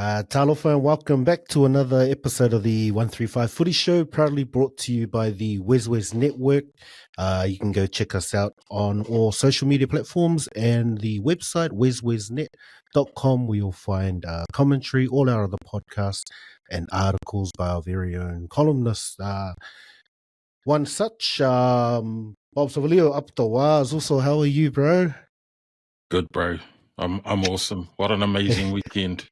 Talofa, and welcome back to another episode of the 135 Footy Show, proudly brought to you by the WesWes Network. You can go check us out on all social media platforms and the website, weswesnet.com, where you'll find commentary, all our other podcasts, and articles by our very own columnists. One such, Bob Savalio up the wires. Also, how are you, bro? Good, bro. I'm awesome. What an amazing weekend.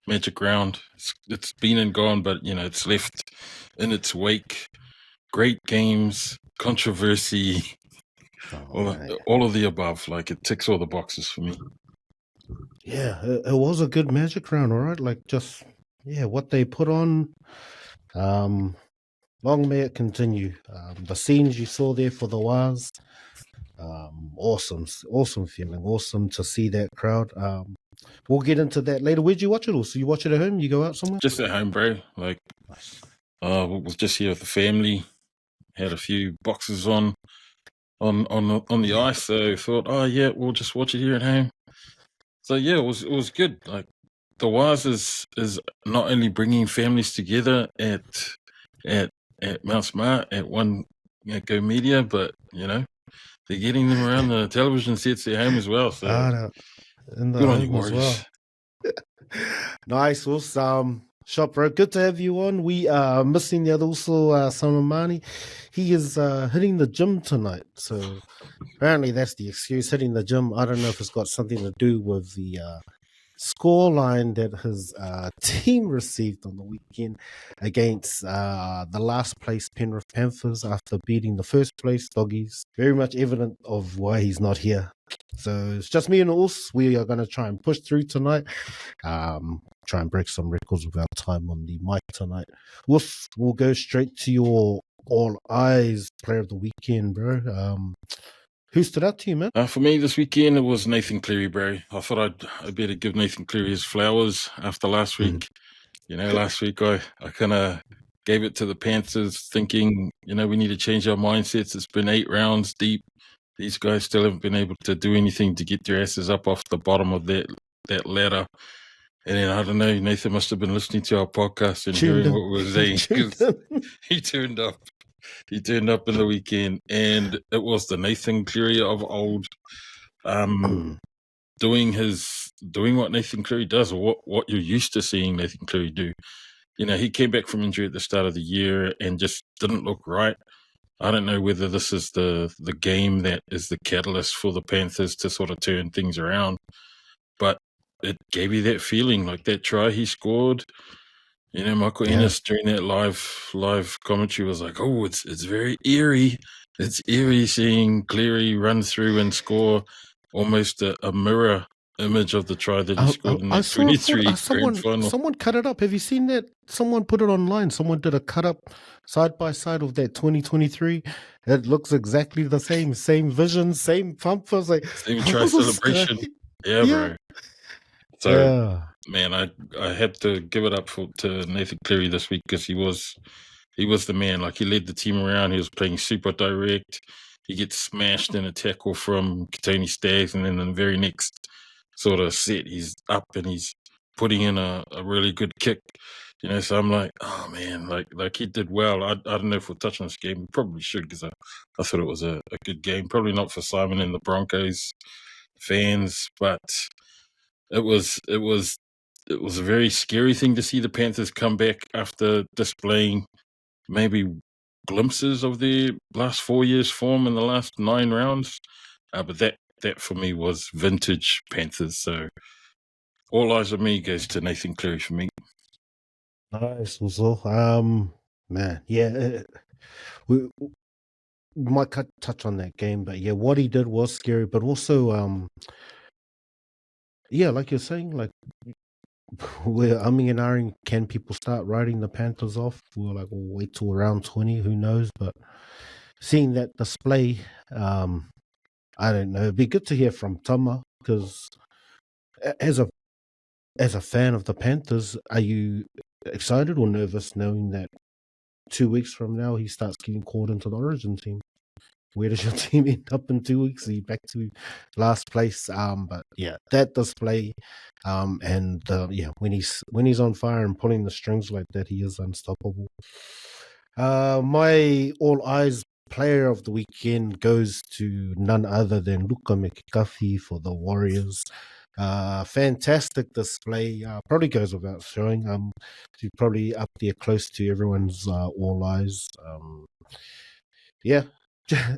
Magic round. It's been and gone, but it's left in its wake. Great games, controversy, all of the above. Like, it ticks all the boxes for me. Yeah, it was a good Magic round, all right. Like, what they put on. Long may it continue. The scenes you saw there for the Waz, awesome feeling. Awesome to see that crowd. We'll get into that later. Where'd you watch it? Also, you watch it at home? You go out somewhere? Just at home, bro. Like, was just here with the family. Had a few boxes on the ice, so thought, we'll just watch it here at home. So yeah, it was good. Like, the Waz is not only bringing families together at Mount Smart at One Go Media, but they're getting them around the television sets at home as well. So in the good on you, home as well. Nice, awesome. Shop, bro. Good to have you on. We are missing the other also, Samamani. He is hitting the gym tonight. So apparently that's the excuse, hitting the gym. I don't know if it's got something to do with the score line that his team received on the weekend against the last place Penrith Panthers after beating the first place Doggies. Very much evident of why he's not here. So it's just me and Urs. We are going to try and push through tonight. Try and break some records with our time on the mic tonight. We'll go straight to your all eyes player of the weekend, bro. Who stood out to you, man? For me this weekend, it was Nathan Cleary, bro. I thought I'd better give Nathan Cleary his flowers after last week. Last week I kind of gave it to the Panthers thinking, we need to change our mindsets. It's been 8 rounds deep. These guys still haven't been able to do anything to get their asses up off the bottom of that ladder. And then, I don't know, Nathan must have been listening to our podcast and hearing what we were saying, because he turned up. He turned up in the weekend, and it was the Nathan Cleary of old, doing what Nathan Cleary does, or what you're used to seeing Nathan Cleary do. He came back from injury at the start of the year and just didn't look right. I don't know whether this is the game that is the catalyst for the Panthers to sort of turn things around, but it gave you that feeling, like that try he scored. Michael Ennis during that live commentary was like, "Oh, it's very eerie. It's eerie seeing Cleary run through and score almost a mirror image of the try that he scored in that 23 grand final." Someone cut it up. Have you seen that? Someone put it online. Someone did a cut up side by side of that 2023. It looks exactly the same vision, same pump. I was like, same try celebration. Yeah, bro. So, man, I had to give it up to Nathan Cleary this week, because he was the man. Like, he led the team around. He was playing super direct. He gets smashed in a tackle from Tony Staggs, and then in the very next sort of set, he's up and he's putting in a really good kick. So I'm like, oh man, like he did well. I don't know if we'll touch on this game. We probably should, because I thought it was a good game. Probably not for Simon and the Broncos fans, but it was a very scary thing to see the Panthers come back after displaying maybe glimpses of their last 4 years' form in the last 9 rounds. But that for me was vintage Panthers. So all eyes on me goes to Nathan Cleary for me. Nice, also. Man, yeah. We might touch on that game, but yeah, what he did was scary, but also, like you're saying, like, we're umming and ahhing, can people start writing the Panthers off? We'll wait till around 20, who knows? But seeing that display, I don't know. It'd be good to hear from Tama, because as a fan of the Panthers, are you excited or nervous knowing that 2 weeks from now he starts getting called into the Origin team? where does your team end up in 2 weeks? Are you back to last place? But yeah, that display, and yeah, when he's on fire and pulling the strings like that, he is unstoppable. My all eyes player of the weekend goes to none other than Luka Mekikafi for the Warriors. Fantastic display. Probably goes without showing. He's probably up there close to everyone's all eyes. Yeah.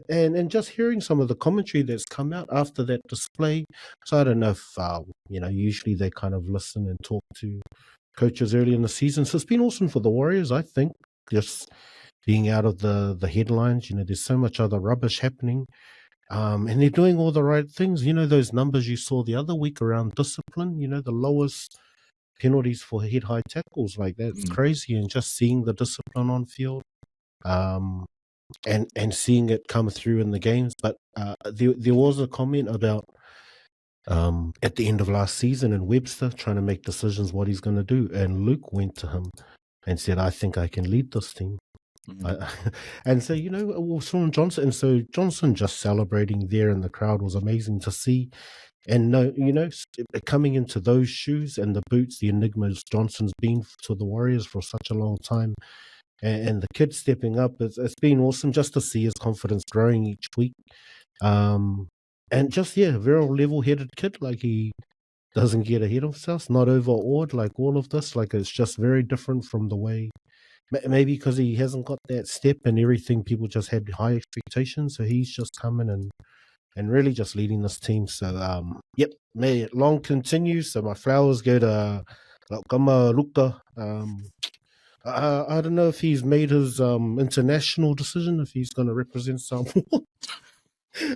And just hearing some of the commentary that's come out after that display. So I don't know if usually they kind of listen and talk to coaches early in the season. So it's been awesome for the Warriors, I think. Just being out of the headlines. There's so much other rubbish happening. And they're doing all the right things. Those numbers you saw the other week around discipline, the lowest penalties for head-high tackles, like that's crazy. And just seeing the discipline on field, and seeing it come through in the games. But there was a comment about at the end of last season and Webster trying to make decisions what he's going to do. And Luke went to him and said, I think I can lead this team. And so, Sean Johnson, and so Johnson just celebrating there in the crowd was amazing to see. And coming into those shoes and the boots, the enigmas Johnson's been to the Warriors for such a long time, and the kid stepping up, it's been awesome just to see his confidence growing each week. And just, very level-headed kid, like he doesn't get ahead of himself, not overawed like all of this, like it's just very different from the way, maybe because he hasn't got that step and everything, people just had high expectations, so he's just coming and really just leading this team. So, may it long continue. So my flowers go to Luka. I don't know if he's made his international decision, if he's going to represent Samoa.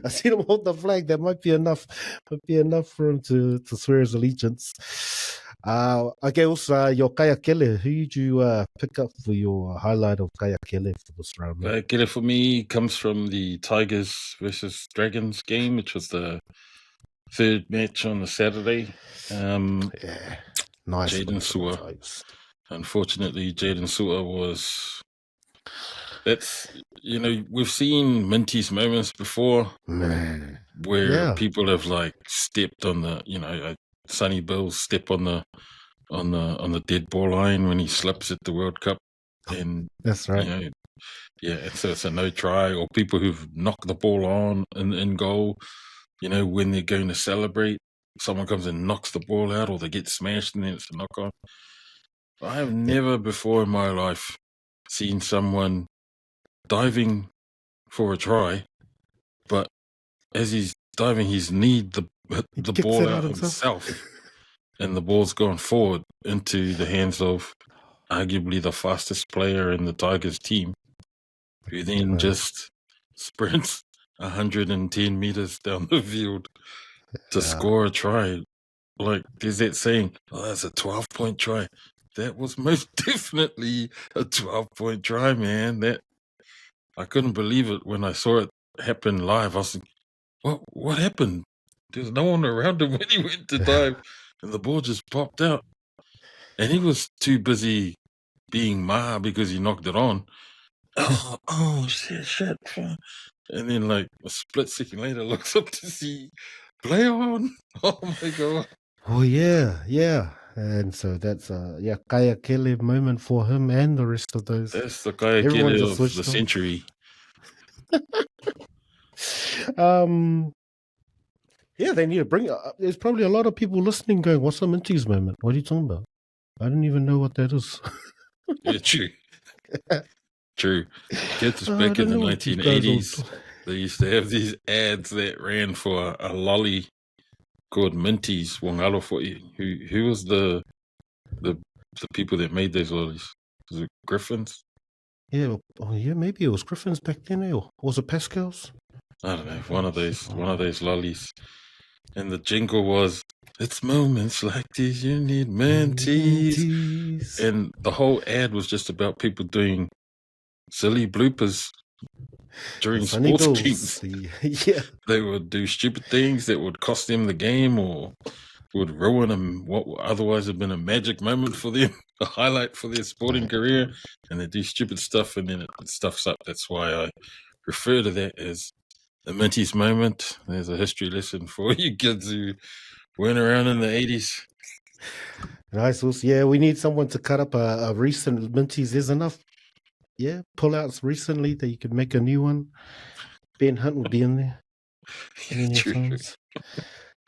I seen him hold the flag. That might be enough. For him to swear his allegiance. Okay, also your Kaya Kele. Who did you pick up for your highlight of Kaya Kele for this round? Kaya Kele for me comes from the Tigers versus Dragons game, which was the third match on the Saturday. Nice. Jaden Sewer. Unfortunately, Jaden Sewer was. We've seen Minty's moments before, where people have like stepped on the, Sonny Bill step on the dead ball line when he slips at the World Cup, and that's right. And so it's a no try, or people who've knocked the ball on in goal. When they're going to celebrate, someone comes and knocks the ball out, or they get smashed, and then it's a knock on. I have never before in my life seen someone diving for a try, but as he's diving, he's kneed the ball out himself, and the ball's gone forward into the hands of arguably the fastest player in the Tigers team, who then just sprints 110 meters down the field to score a try. Like, there's that saying, that's a 12-point try. That was most definitely a 12-point try, man. I couldn't believe it when I saw it happen live. I was like, what happened? There's no one around him when he went to dive, and the ball just popped out. And he was too busy being Maha because he knocked it on. Oh, shit. And then, like, a split second later, looks up to see play on. Oh, my God. Oh, yeah. And so that's Kaya Kele moment for him and the rest of those. That's the Kaya Kele of the century. They need to bring there's probably a lot of people listening going, what's a Minty's moment? What are you talking about? I didn't even know what that is. Yeah, true. Kids back in the 1980s, they used to have these ads that ran for a lolly called Minty's Wangalo for you. Who was the people that made those lollies? Was it Griffins? Yeah, maybe it was Griffins back then, or was it Pascal's? I don't know, one of those lollies. And the jingle was, it's moments like these you need Minty's. And the whole ad was just about people doing silly bloopers during sports games. Yeah. They would do stupid things that would cost them the game or would ruin them what would otherwise have been a magic moment for them, a highlight for their sporting career, and they do stupid stuff and then it stuffs up. That's why I refer to that as Minty's moment. There's a history lesson for you kids who weren't around in the 80s. Nice. Yeah, we need someone to cut up a recent Minties. There's enough, pull-outs recently that you could make a new one. Ben Hunt would be in there. True.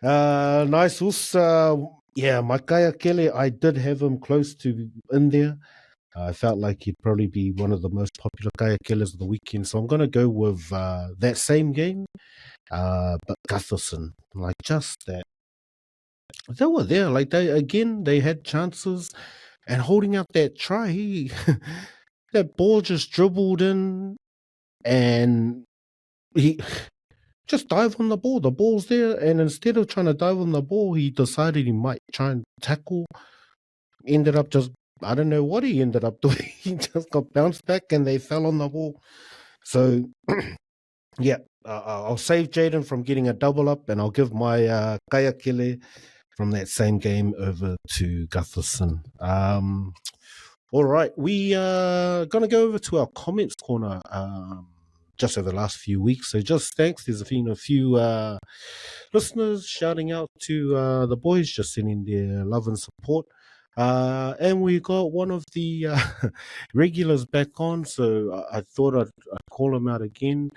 Nice. My Kaya Kelly, I did have him close to in there. I felt like he'd probably be one of the most popular Kaya Killers of the weekend. So I'm going to go with that same game, but Gutherson. Like, just that. They were there. Like, they had chances. And holding out that try, that ball just dribbled in and he just dived on the ball. The ball's there. And instead of trying to dive on the ball, he decided he might try and tackle. Ended up just, I don't know what he ended up doing. He just got bounced back and they fell on the ball. So, I'll save Jaden from getting a double up and I'll give my Kaya Kele from that same game over to Gutherson. All right, we are going to go over to our comments corner just over the last few weeks. So just thanks. There's been a few listeners shouting out to the boys, just sending their love and support. And we got one of the regulars back on, so I thought I'd call him out again.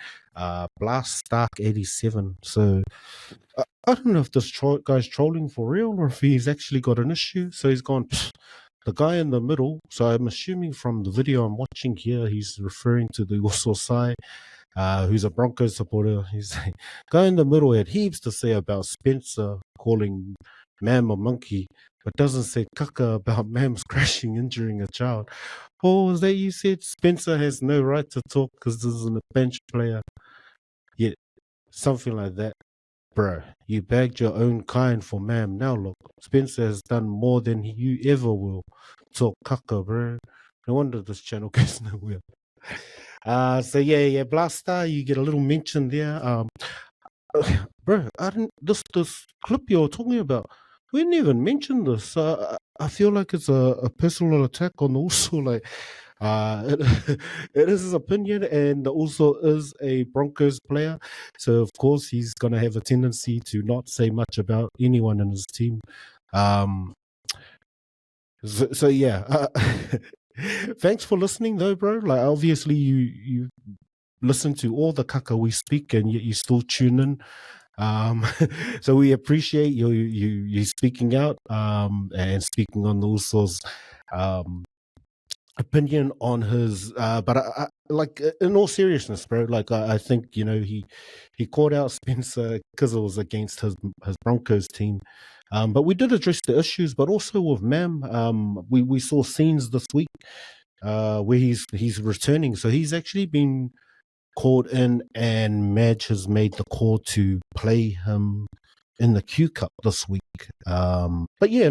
Blast Stark 87. So I don't know if this guy's trolling for real or if he's actually got an issue. So he's gone, the guy in the middle. So I'm assuming from the video I'm watching here, he's referring to the Usos, who's a Broncos supporter. He's like, guy in the middle had heaps to say about Spencer calling Mam a monkey, but doesn't say caca about Mam's crashing, injuring a child. What was that you said? Spencer has no right to talk because this isn't a bench player. Yeah, something like that. Bro, you bagged your own kind for Mam. Now look, Spencer has done more than you ever will. Talk caca, bro. No wonder this channel gets nowhere. Blaster, you get a little mention there. Bro, this clip you're talking about, we didn't even mention this. I feel like it's a personal attack on also like it is his opinion, and also is a Broncos player, so of course he's gonna have a tendency to not say much about anyone in his team. Thanks for listening though, bro. Like obviously you listen to all the caca we speak and yet you still tune in. So we appreciate you speaking out and speaking on the Usos opinion on his but I like in all seriousness, bro, like I think he called out Spencer because it was against his Broncos team, but we did address the issues. But also with Mam, we saw scenes this week where he's returning, so he's actually been called in, and Madge has made the call to play him in the Q Cup this week. But yeah,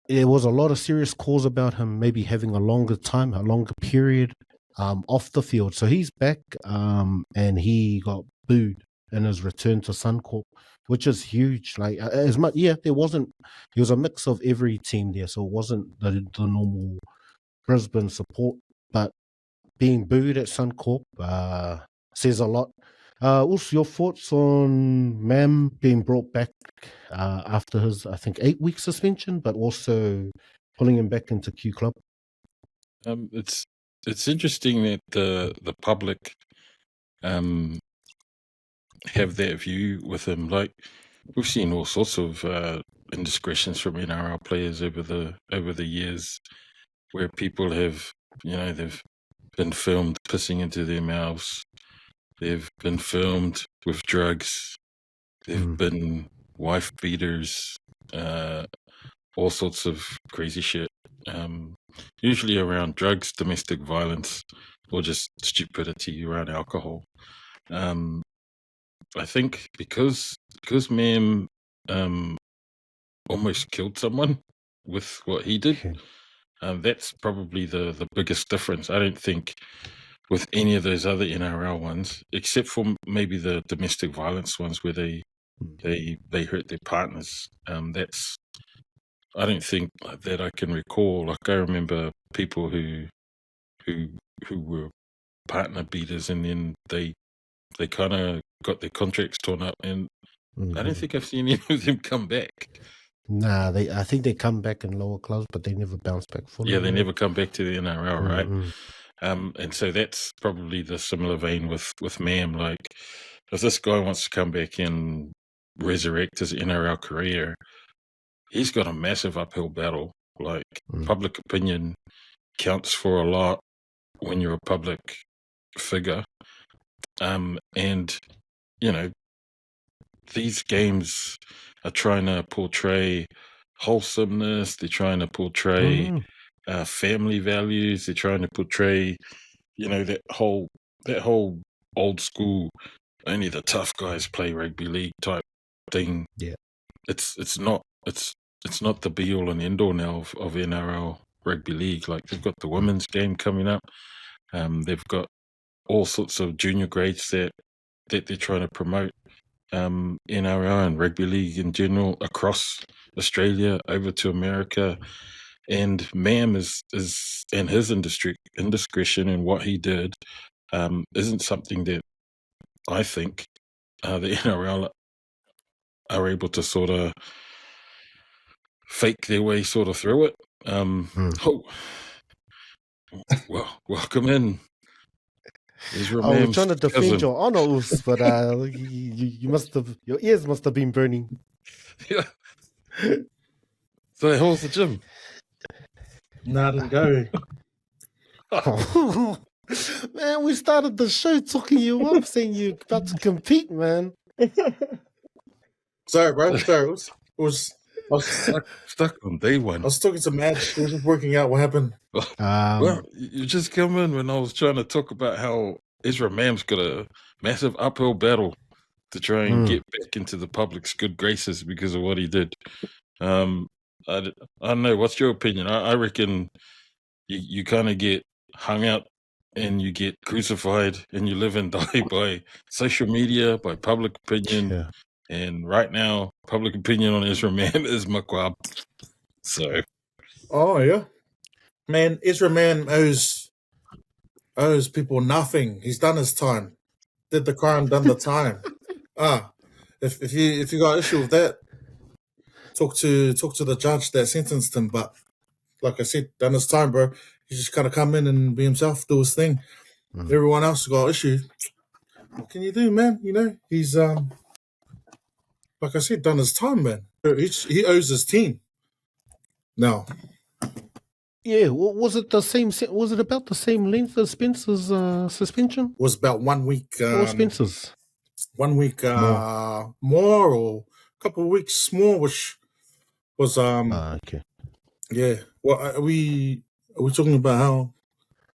there was a lot of serious calls about him maybe having a longer period off the field. So he's back, and he got booed in his return to Suncorp, which is huge. Like as much, there was a mix of every team there, so it wasn't the normal Brisbane support, but being booed at Suncorp says a lot. Also, your thoughts on Mam being brought back after his, I think, 8-week suspension, but also pulling him back into Q Club? It's interesting that the public have that view with him. Like we've seen all sorts of indiscretions from NRL players over the years, where people have, they've been filmed pissing into their mouths. They've been filmed with drugs. They've been wife beaters, all sorts of crazy shit. Usually around drugs, domestic violence, or just stupidity around alcohol. I think because Mam almost killed someone with what he did, that's probably the biggest difference. I don't think with any of those other NRL ones, except for maybe the domestic violence ones where they hurt their partners. I don't think that I can recall. Like I remember people who were partner beaters, and then they kind of got their contracts torn up, and I don't think I've seen any of them come back. Nah, I think they come back in lower clubs, but they never bounce back fully. Yeah, they never come back to the NRL, right? And so that's probably the similar vein with Mam. Like, if this guy wants to come back and resurrect his NRL career, he's got a massive uphill battle. Like, public opinion counts for a lot when you're a public figure. And, you know, these games are trying to portray wholesomeness. They're trying to portray family values. They're trying to portray, you know, that whole old school, only the tough guys play rugby league type thing. Yeah, it's not the be all and end all now of NRL rugby league. Like, they've got the women's game coming up. They've got all sorts of junior grades that they're trying to promote. NRL and rugby league in general across Australia over to America, and Mam is and his indiscretion in what he did isn't something that I think the NRL are able to sort of fake their way sort of through it. Well, welcome in. Israel we're Mam's trying to defend cousin. your honors, but you must have, your ears must have been burning. Yeah. So how was the gym? No, I didn't go. Man, we started the show talking you up, saying you're about to compete, man. Sorry, bro. Sorry. I was stuck on day one. I was talking to Madge. We were just working out what happened. Well, you just come in when I was trying to talk about how Israel Mam's got a massive uphill battle to try and get back into the public's good graces because of what he did. I don't know. What's your opinion? I reckon you kind of get hung out and you get crucified and you live and die by social media, by public opinion. Yeah. And right now, public opinion on Israel Mam is makwab. So. Oh, yeah. Man, Israel Mam owes people nothing. He's done his time. Did the crime, done the time. If you got issue with that, talk to the judge that sentenced him. But like I said, done his time, bro. He just kind of come in and be himself, do his thing. Everyone else got issue. What can you do, man? You know, he's like I said, done his time, man. He owes his team. No. Yeah, was it the same? Was it about the same length as Spencer's suspension? It was about 1 week. Or Spencer's? 1 week more, or a couple of weeks more, which was okay. Yeah. Well, are we talking about how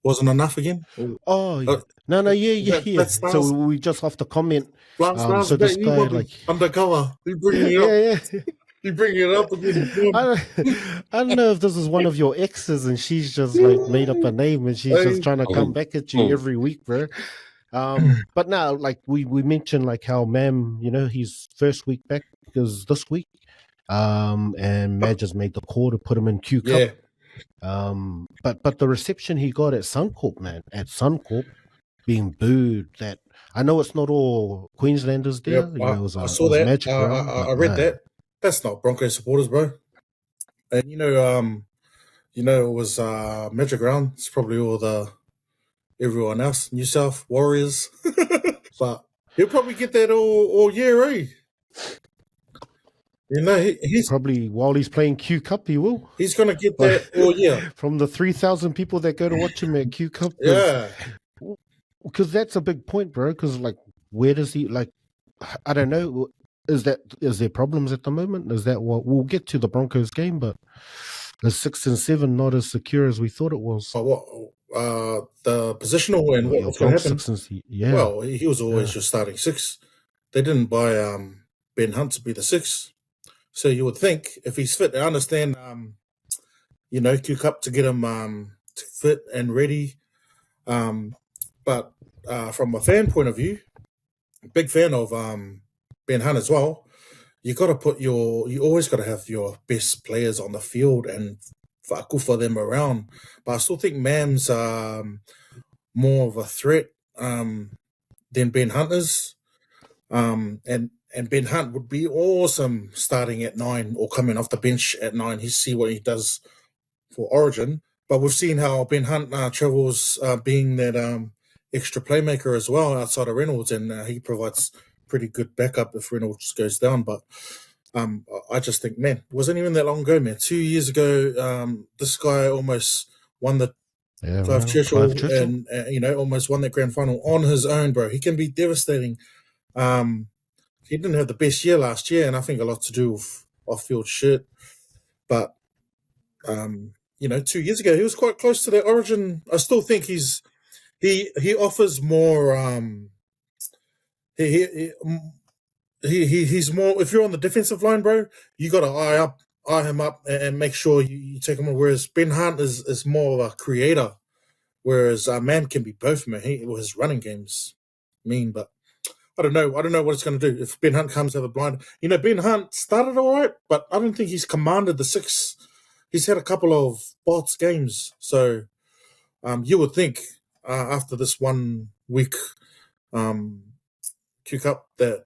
wasn't enough again? Oh, yeah. No, yeah. So we just off the comment. So this guy, like, undercover, you bring it up. Yeah. You bring it up again. I don't know if this is one of your exes and she's just like made up a name and she's just trying to come back at you every week, bro. But now, like we mentioned, like how Mam, you know, his first week back is this week. And Madge just made the call to put him in Q Cup. Yeah. But the reception he got at Suncorp, man, being booed. That I know it's not all Queenslanders there. Yep, you know, I saw that. Magic I read that. That's not Broncos supporters, bro. And you know, it was Magic Round. It's probably everyone else, New South Warriors. But he'll probably get that all year, eh? You know, he's probably while he's playing Q Cup, he will. He's gonna get that all year from the 3,000 people that go to watch him at Q Cup. Yeah, because that's a big point, bro. Because like, where does he like? I don't know. Is there problems at the moment? Is that what we'll get to the Broncos game? But the 6 and 7 not as secure as we thought it was. But what the positional and what's going to happen? Well, he was always your starting 6. They didn't buy Ben Hunt to be the 6. So you would think if he's fit, I understand, you know, Q Cup to get him fit and ready. But from a fan point of view, big fan of Ben Hunt as well. You always got to have your best players on the field and for them around. But I still think Mam's more of a threat than Ben Hunt is. And Ben Hunt would be awesome starting at 9 or coming off the bench at 9. You see what he does for Origin. But we've seen how Ben Hunt travels being that extra playmaker as well outside of Reynolds, and he provides pretty good backup if Reynolds goes down. But I just think, man, it wasn't even that long ago, man. 2 years ago, this guy almost won the Clive Churchill and almost won that grand final on his own, bro. He can be devastating. He didn't have the best year last year, and I think a lot to do with off-field shit. But 2 years ago he was quite close to the Origin. I still think he offers more. He's more. If you're on the defensive line, bro, you got to eye him up, and make sure you take him on. Whereas Ben Hunt is more of a creator, whereas Mam can be both, man. His running game's mean, but I don't know what it's going to do if Ben Hunt comes out of the blind. Ben Hunt started all right, but I don't think he's commanded the 6. He's had a couple of bots games, so you would think after this 1 week Q Cup that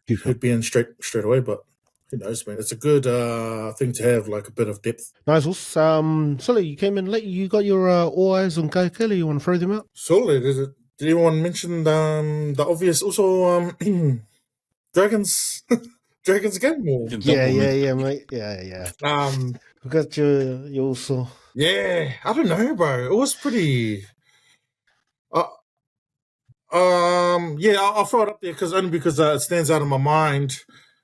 he'd be in straight away, but who knows, man. It's a good thing to have, like a bit of depth. Nice. Sully, you came in late. You got your all eyes on Kaikele. You want to throw them out? Sully, did anyone mention the obvious? Also, Dragons game? Or? Yeah, mate. Yeah. We got you also. Yeah, I don't know, bro. It was pretty. I'll throw it up there because it stands out in my mind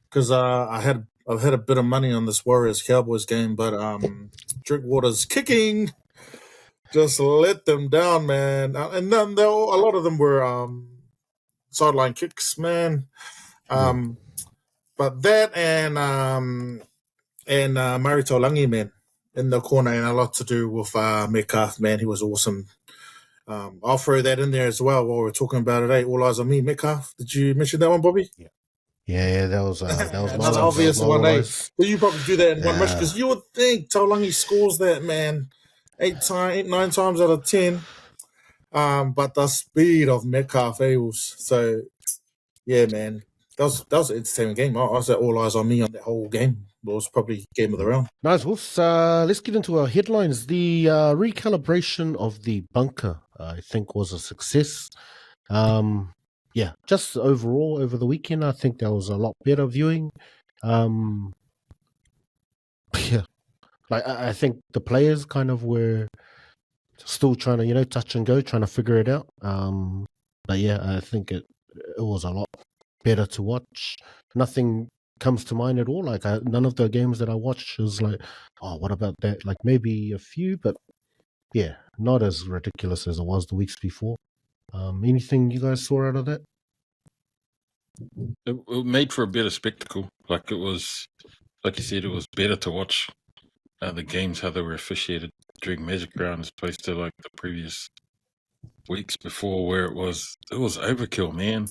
because I've had a bit of money on this Warriors Cowboys game, but Drinkwater's kicking just let them down, man. And then a lot of them were sideline kicks, man. But that and Mari Taulangi, man, in the corner, and a lot to do with Metcalf, man. He was awesome. I'll throw that in there as well while we're talking about it. All eyes on me, Metcalf. Did you mention that one, Bobby? Yeah, that was another obvious one. So you probably do that in one match because you would think Taulangi scores that, man, 9 times out of 10. But the speed of Metcalf was so. Yeah, man, that was an entertaining game. I was at all eyes on me on that whole game. It was probably game of the round. Nice, Wolves. Let's get into our headlines. The recalibration of the bunker, I think, was a success. Just overall over the weekend, I think there was a lot better viewing. I think the players kind of were still trying to, touch and go, trying to figure it out. I think it was a lot better to watch. Nothing comes to mind at all. None of the games that I watched was like, oh, what about that? Like maybe a few, but yeah, not as ridiculous as it was the weeks before. Anything you guys saw out of that? It made for a better spectacle. Like it was, like you said, it was better to watch the games, how they were officiated during Magic Round as opposed to like the previous weeks before where it was overkill, man.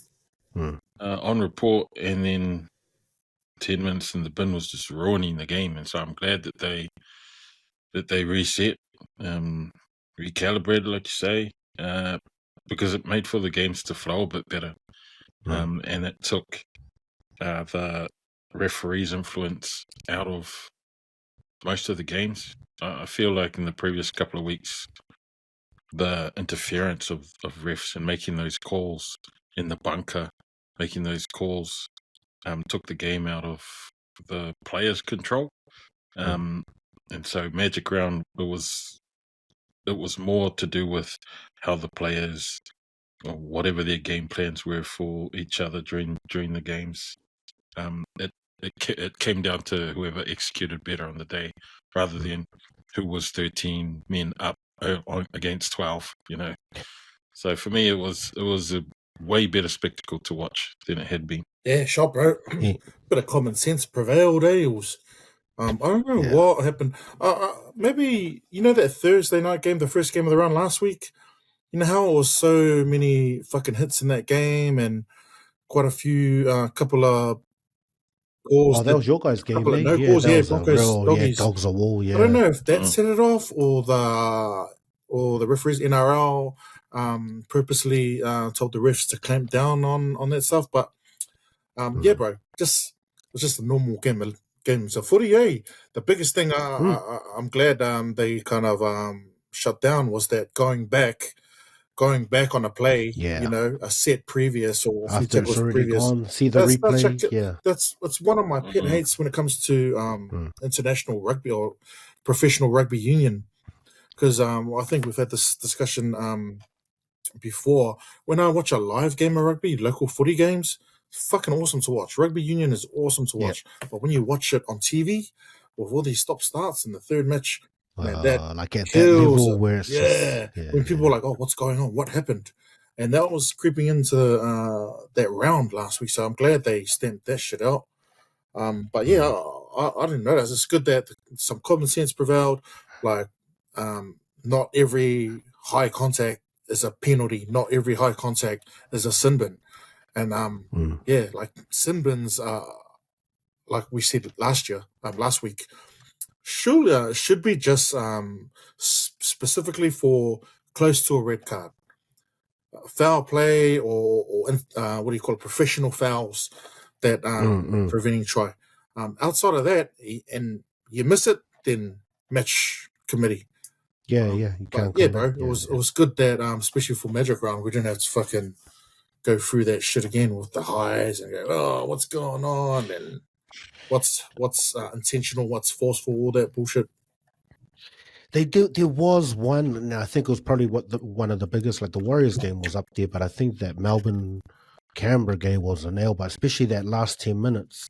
On report, and then 10 minutes in the bin was just ruining the game. And so I'm glad that they reset, recalibrated, like you say, because it made for the games to flow a bit better. And it took the referee's influence out of most of the games. I feel like in the previous couple of weeks, the interference of refs and making those calls in the bunker, making those calls, took the game out of the players' control. And so Magic Round, it was more to do with how the players, or whatever their game plans were for each other during the games. It came down to whoever executed better on the day, rather than who was 13 men up against 12. So for me, it was a way better spectacle to watch than it had been. Yeah, sure, bro. Bit of common sense prevailed. It was. I don't know what happened. Maybe that Thursday night game, the first game of the round last week. You know how it was so many fucking hits in that game and quite a few, couple of goals. Oh, that was your guys' game, no goals, Broncos, doggies. Dogs a wall, I don't know if that set it off or the referees NRL purposely told the refs to clamp down on that stuff, but Yeah, bro. It was just a normal game. So footy, the biggest thing I'm glad they kind of shut down was that going back on a play, a set previous or a few after it's tackles already previous. gone, see the replay. That's one of my pet hates when it comes to international rugby or professional rugby union, because I think we've had this discussion before. When I watch a live game of rugby, local footy games, it's fucking awesome to watch. Rugby union is awesome to watch, but when you watch it on TV with all these stop starts in the third match, man, that like at kills that level it. where it's When people are like, "Oh, what's going on? What happened?" And that was creeping into that round last week, so I'm glad they stamped that shit out. But yeah, I didn't know that. It's good that some common sense prevailed. Like, not every high contact is a penalty. Not every high contact is a sin bin. And like sin bins, like we said last week, should be just specifically for close to a red card, foul play, or what do you call it, professional fouls that preventing try. Outside of that, and you miss it, then match committee. You can't. Yeah, bro. It was good that especially for Magic Round, we didn't have to fucking go through that shit again with the highs and go, oh, what's going on, and what's intentional, what's forceful, all that bullshit. There was one, and I think it was probably one of the biggest, like the Warriors game was up there, but I think that Melbourne Canberra game was a nail, but especially that last 10 minutes.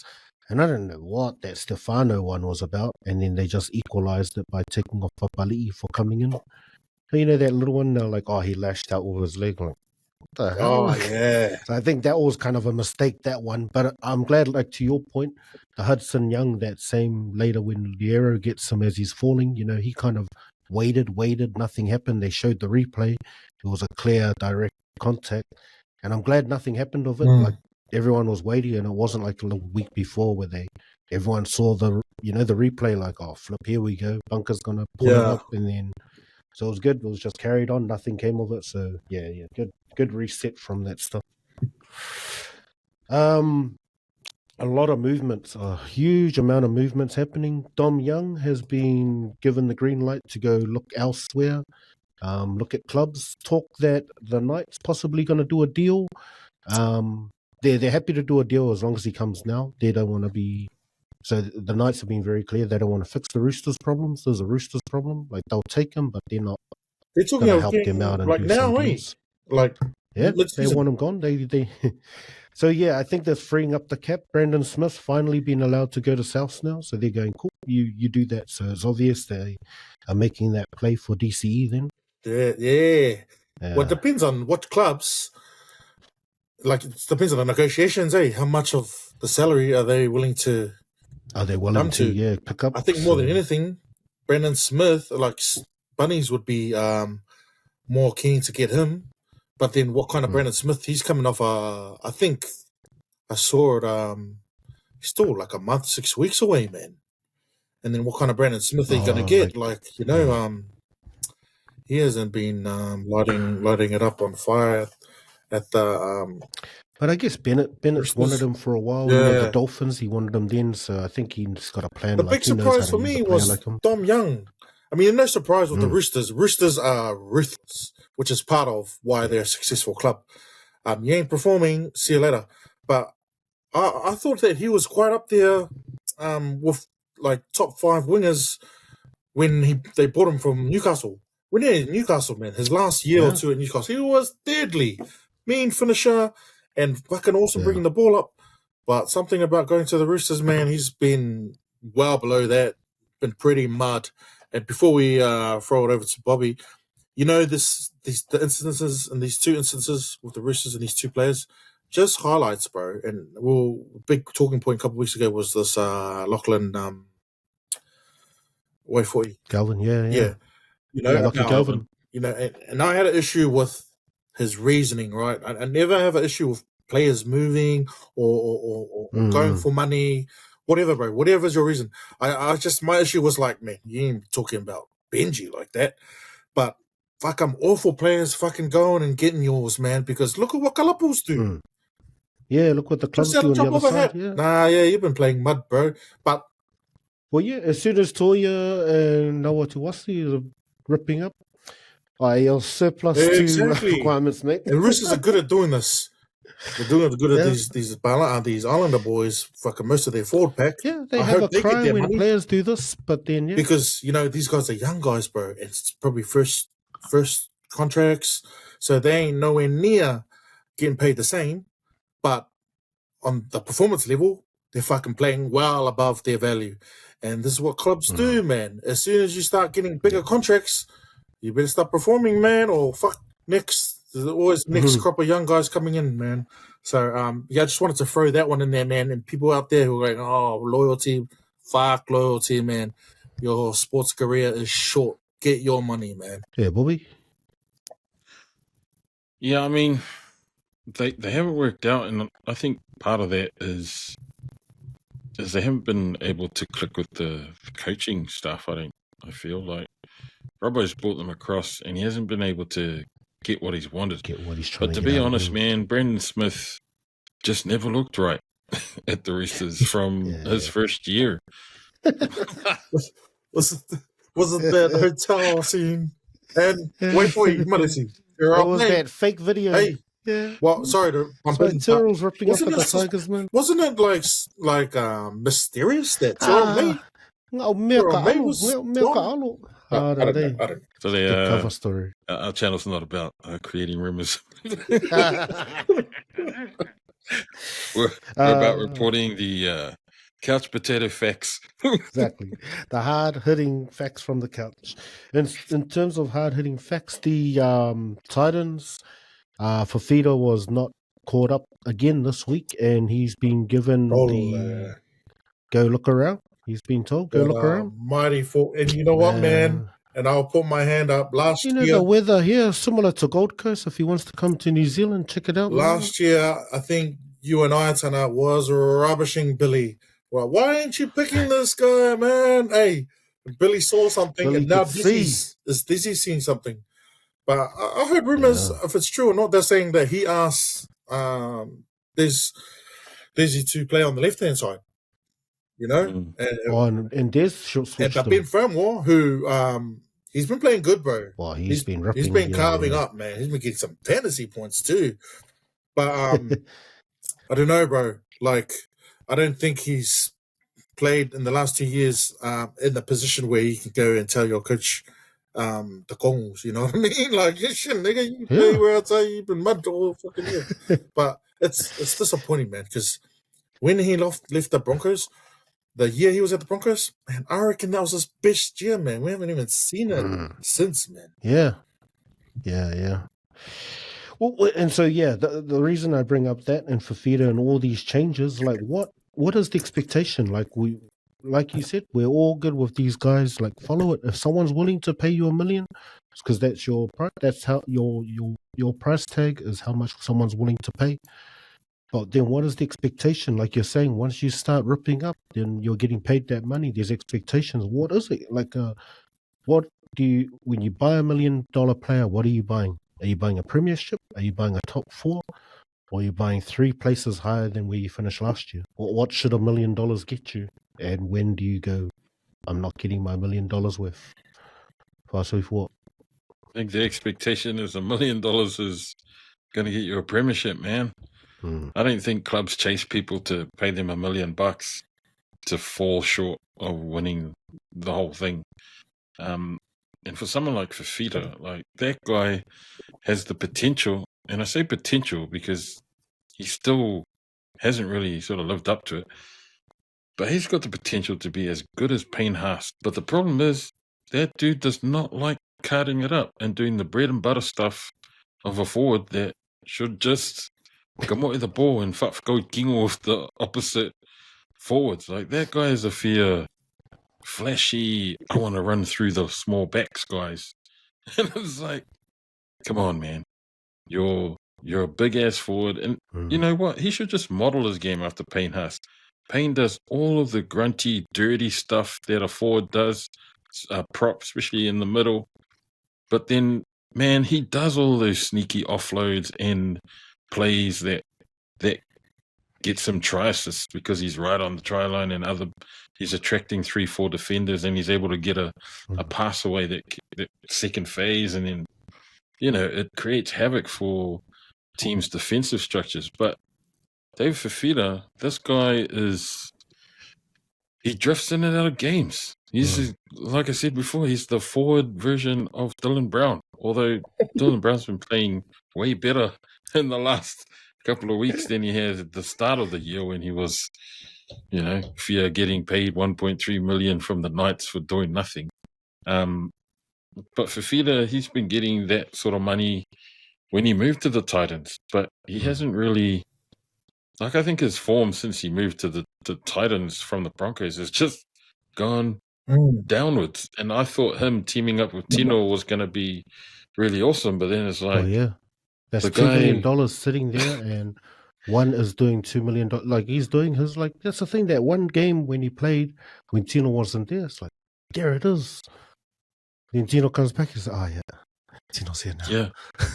And I don't know what that Stefano one was about, and then they just equalized it by taking off Papali'i for coming in. You know that little one, they're like, oh, he lashed out with his leg, like, what the hell? Oh, yeah. So I think that was kind of a mistake, that one. But I'm glad, like, to your point, the Hudson Young, that same later when Liero gets him as he's falling, he kind of waited, nothing happened. They showed the replay. It was a clear, direct contact. And I'm glad nothing happened of it. Like, everyone was waiting, and it wasn't like a week before where everyone saw the replay, like, oh, flip, here we go. Bunker's going to pull it up, and then... So it was good. It was just carried on. Nothing came of it. So, yeah, good reset from that stuff. A lot of movements, a huge amount of movements happening. Dom Young has been given the green light to go look elsewhere, look at clubs. Talk that the Knights possibly going to do a deal. They're happy to do a deal as long as he comes now. They don't want to be... So the Knights have been very clear. They don't want to fix the Roosters' problems. There's a Roosters problem. Like, they'll take them, but they're not going to help them out and like do now, some deals. Like, yeah, they want them gone. They So, yeah, I think that's freeing up the cap. Brandon Smith finally been allowed to go to Souths now. So they're going, cool, you do that. So it's obvious they are making that play for DCE then. Yeah. Well, it depends on what clubs. Like, it depends on the negotiations, How much of the salary are they willing to... pick up? I think more than anything, Brandon Smith, like Bunnies would be more keen to get him. But then what kind of Brandon Smith? He's coming off I think I saw it, he's still like a month, 6 weeks away, man. And then what kind of Brandon Smith are you going to get? He hasn't been lighting it up on fire at the... But I guess Bennett's wanted him for a while. The Dolphins, he wanted him then, so I think he's got a plan. The big surprise for me was Dom Young. I mean, no surprise with the Roosters. Roosters are ruthless, which is part of why they're a successful club. You ain't performing, see you later. But I thought that he was quite up there with like top 5 wingers when they bought him from Newcastle. When he in Newcastle, man, his last year or two at Newcastle, he was deadly, mean finisher. And fucking awesome bringing the ball up. But something about going to the Roosters, man, he's been well below that, been pretty mud. And before we throw it over to Bobby, the instances and these 2 instances with the Roosters and these 2 players, just highlights, bro. And big talking point a couple of weeks ago was this Lachlan way for you. Galvin, yeah. Lachlan Galvin. And I had an issue with his reasoning, right? I never have an issue with players moving or going for money, whatever, bro. Whatever's your reason. I just, my issue was like, man, you ain't talking about Benji like that. But fuck, I'm all for players fucking going and getting yours, man, because look at what Galapagos do. Yeah, look what the clubs do on the other side. Yeah. Nah, yeah, you've been playing mud, bro. But well, yeah, as soon as Toya and Nawatuwasi are ripping up, your surplus to requirements, mate. And Roosters are good at doing this. They're doing it good at these Islander boys. Fucking most of their forward pack. Yeah, they have a cry when players do this, but then because these guys are young guys, bro. It's probably first contracts, so they ain't nowhere near getting paid the same. But on the performance level, they're fucking playing well above their value, and this is what clubs do, man. As soon as you start getting bigger contracts, you better start performing, man, or fuck next. There's always next crop of young guys coming in, man. So, I just wanted to throw that one in there, man. And people out there who are going, oh, loyalty, fuck loyalty, man. Your sports career is short. Get your money, man. Yeah, Bobby. Yeah, I mean, they haven't worked out, and I think part of that is they haven't been able to click with the coaching stuff. I feel like Robbo's brought them across, and he hasn't been able to get what he's wanted. Get what he's trying but to be get honest, man, Brandon Smith just never looked right at the Roosters from his first year. Was it that hotel scene? And wait for you, Marisi. What was that fake video? Hey, yeah. Well, sorry to. Tyrrell's ripping up at the Tigers, man. Wasn't it like mysterious that Tyrrell May? No, I don't know. So the cover story. Our channel's not about creating rumors. we're about reporting the couch potato facts. Exactly. The hard-hitting facts from the couch. In terms of hard-hitting facts, the Titans, Fifita was not caught up again this week, and he's been given go look around. He's been told, go look around. Mighty for, and you know what, man? And I'll put my hand up. Last year, the weather here similar to Gold Coast. If he wants to come to New Zealand, check it out. Last year, I think you and I, Tana, was rubbishing Billy. Well, why ain't you picking this guy, man? Hey, Billy saw something, and now Dizzy's seeing something. But I heard rumors, if it's true or not, they're saying that he asked Dizzy to play on the left-hand side. And Des switched and Ben Fermor, who he's been playing good, bro. Well, he's been ripping. He's been carving up, man. He's been getting some fantasy points too. But I don't know, bro. Like, I don't think he's played in the last 2 years in the position where you can go and tell your coach the gongs, you know what I mean? Like, shit, nigga, you play where I tell you you've been mud all fucking year. But it's disappointing, man, because when he left the Broncos, the year he was at the Broncos, man, I reckon that was his best year, man. We haven't even seen it since, man. Yeah. Well, and so, the reason I bring up that and Fifita and all these changes, like, what is the expectation? Like you said, we're all good with these guys. Like, follow it. If someone's willing to pay you $1 million, because that's your price. That's how your price tag is how much someone's willing to pay. But then what is the expectation? Like you're saying, once you start ripping up, then you're getting paid that money. There's expectations. What is it? Like, what do you, when you buy $1 million player, what are you buying? Are you buying a premiership? Are you buying a top 4? Or are you buying 3 places higher than where you finished last year? What should $1 million get you? And when do you go, I'm not getting my $1 million worth? Fast with what? I think the expectation is $1 million is going to get you a premiership, man. I don't think clubs chase people to pay them $1 million to fall short of winning the whole thing. And for someone like Fifita, like, that guy has the potential, and I say potential because he still hasn't really sort of lived up to it, but he's got the potential to be as good as Payne Haas. But the problem is that dude does not like cutting it up and doing the bread and butter stuff of a forward that should just come out with the ball and go gingle with the opposite forwards. Like, that guy is a fear flashy, I want to run through the small backs guys. And it's like, come on, man. You're a big ass forward, and you know what? He should just model his game after Payne Haas. Payne does all of the grunty, dirty stuff that a forward does, prop, especially in the middle. But then, man, he does all those sneaky offloads and plays that get some try assists because he's right on the try line, and he's attracting 3-4 defenders, and he's able to get a pass away that second phase, and then it creates havoc for teams' defensive structures. But David Fifita, this guy he drifts in and out of games. He's like I said before, he's the forward version of Dylan Brown. Although Dylan Brown's been playing way better in the last couple of weeks than he has at the start of the year when he was, getting paid $1.3 million from the Knights for doing nothing. But Fifita, he's been getting that sort of money when he moved to the Titans, but he hasn't really. Like, I think his form since he moved to the Titans from the Broncos has just gone downwards. And I thought him teaming up with Tino was going to be really awesome, but then it's like... That's $2 million sitting there, and one is doing $2 million. Like, he's doing his... Like, that's the thing, that one game when he played, when Tino wasn't there, it's like, there it is. Then Tino comes back, he's like, Tino's here now. Yeah,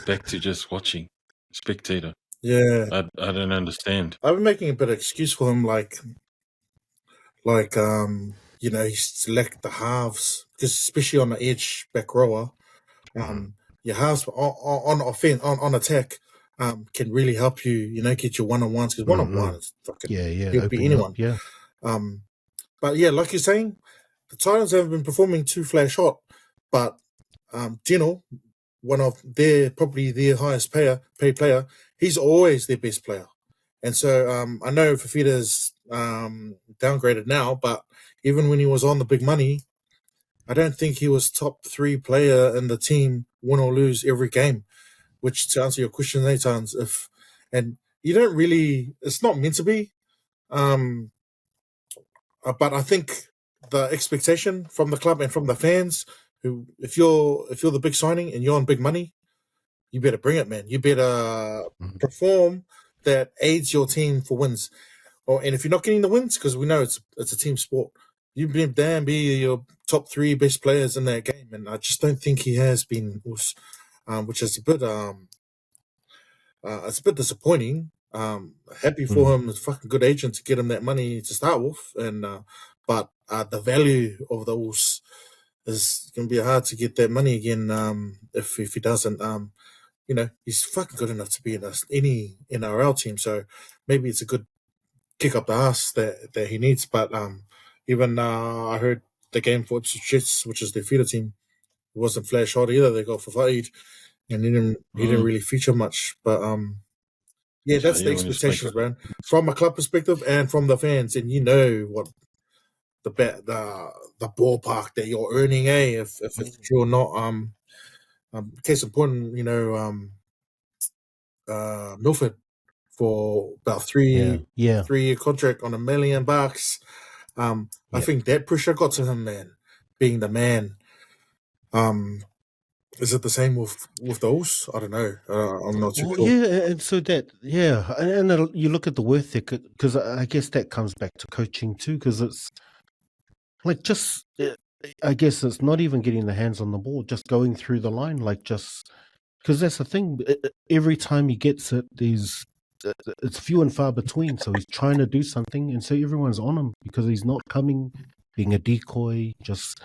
back to just watching. Spectator. Yeah, I don't understand. I've been making a bit of excuse for him, like he select the halves, because especially on the edge back rower, your halves on offense, on attack, can really help you, get your one-on-ones, because one-on-one is fucking he'll be anyone. But yeah, like you're saying, the Titans haven't been performing too flash hot, but Tino, one of probably their highest paid player, he's always their best player. And so I know Fifita's downgraded now, but even when he was on the big money, I don't think he was top 3 player in the team, win or lose every game. Which, to answer your question, Nathan, and you don't really, it's not meant to be. But I think the expectation from the club and from the fans, who if you're the big signing and you're on big money, you better bring it, man. You better perform that aids your team for wins. And if you're not getting the wins, because we know it's a team sport, you be your top 3 best players in that game. And I just don't think he has been, which is a bit disappointing. Happy for him, it's a fucking good agent to get him that money to start with, and but the value of those is going to be hard to get that money again if he doesn't. He's fucking good enough to be in any NRL team, so maybe it's a good kick up the ass that he needs. But even I heard the game for Jets, which is their feeder team, it wasn't flash hot either. They got Fifita, and he didn't really feature much. But that's the expectations, man, from a club perspective and from the fans. And what the ballpark that you're earning, if it's true or not. Case in point, Milford for about 3-year contract on $1 million. I think that pressure got to him, man, being the man. Is it the same with those? I don't know. I'm not too sure. Yeah, and so and you look at the worth there, because I guess that comes back to coaching too, because it's like I guess it's not even getting the hands on the ball, just going through the line, because that's the thing. Every time he gets it, it's few and far between. So he's trying to do something, and so everyone's on him because he's not coming, being a decoy, just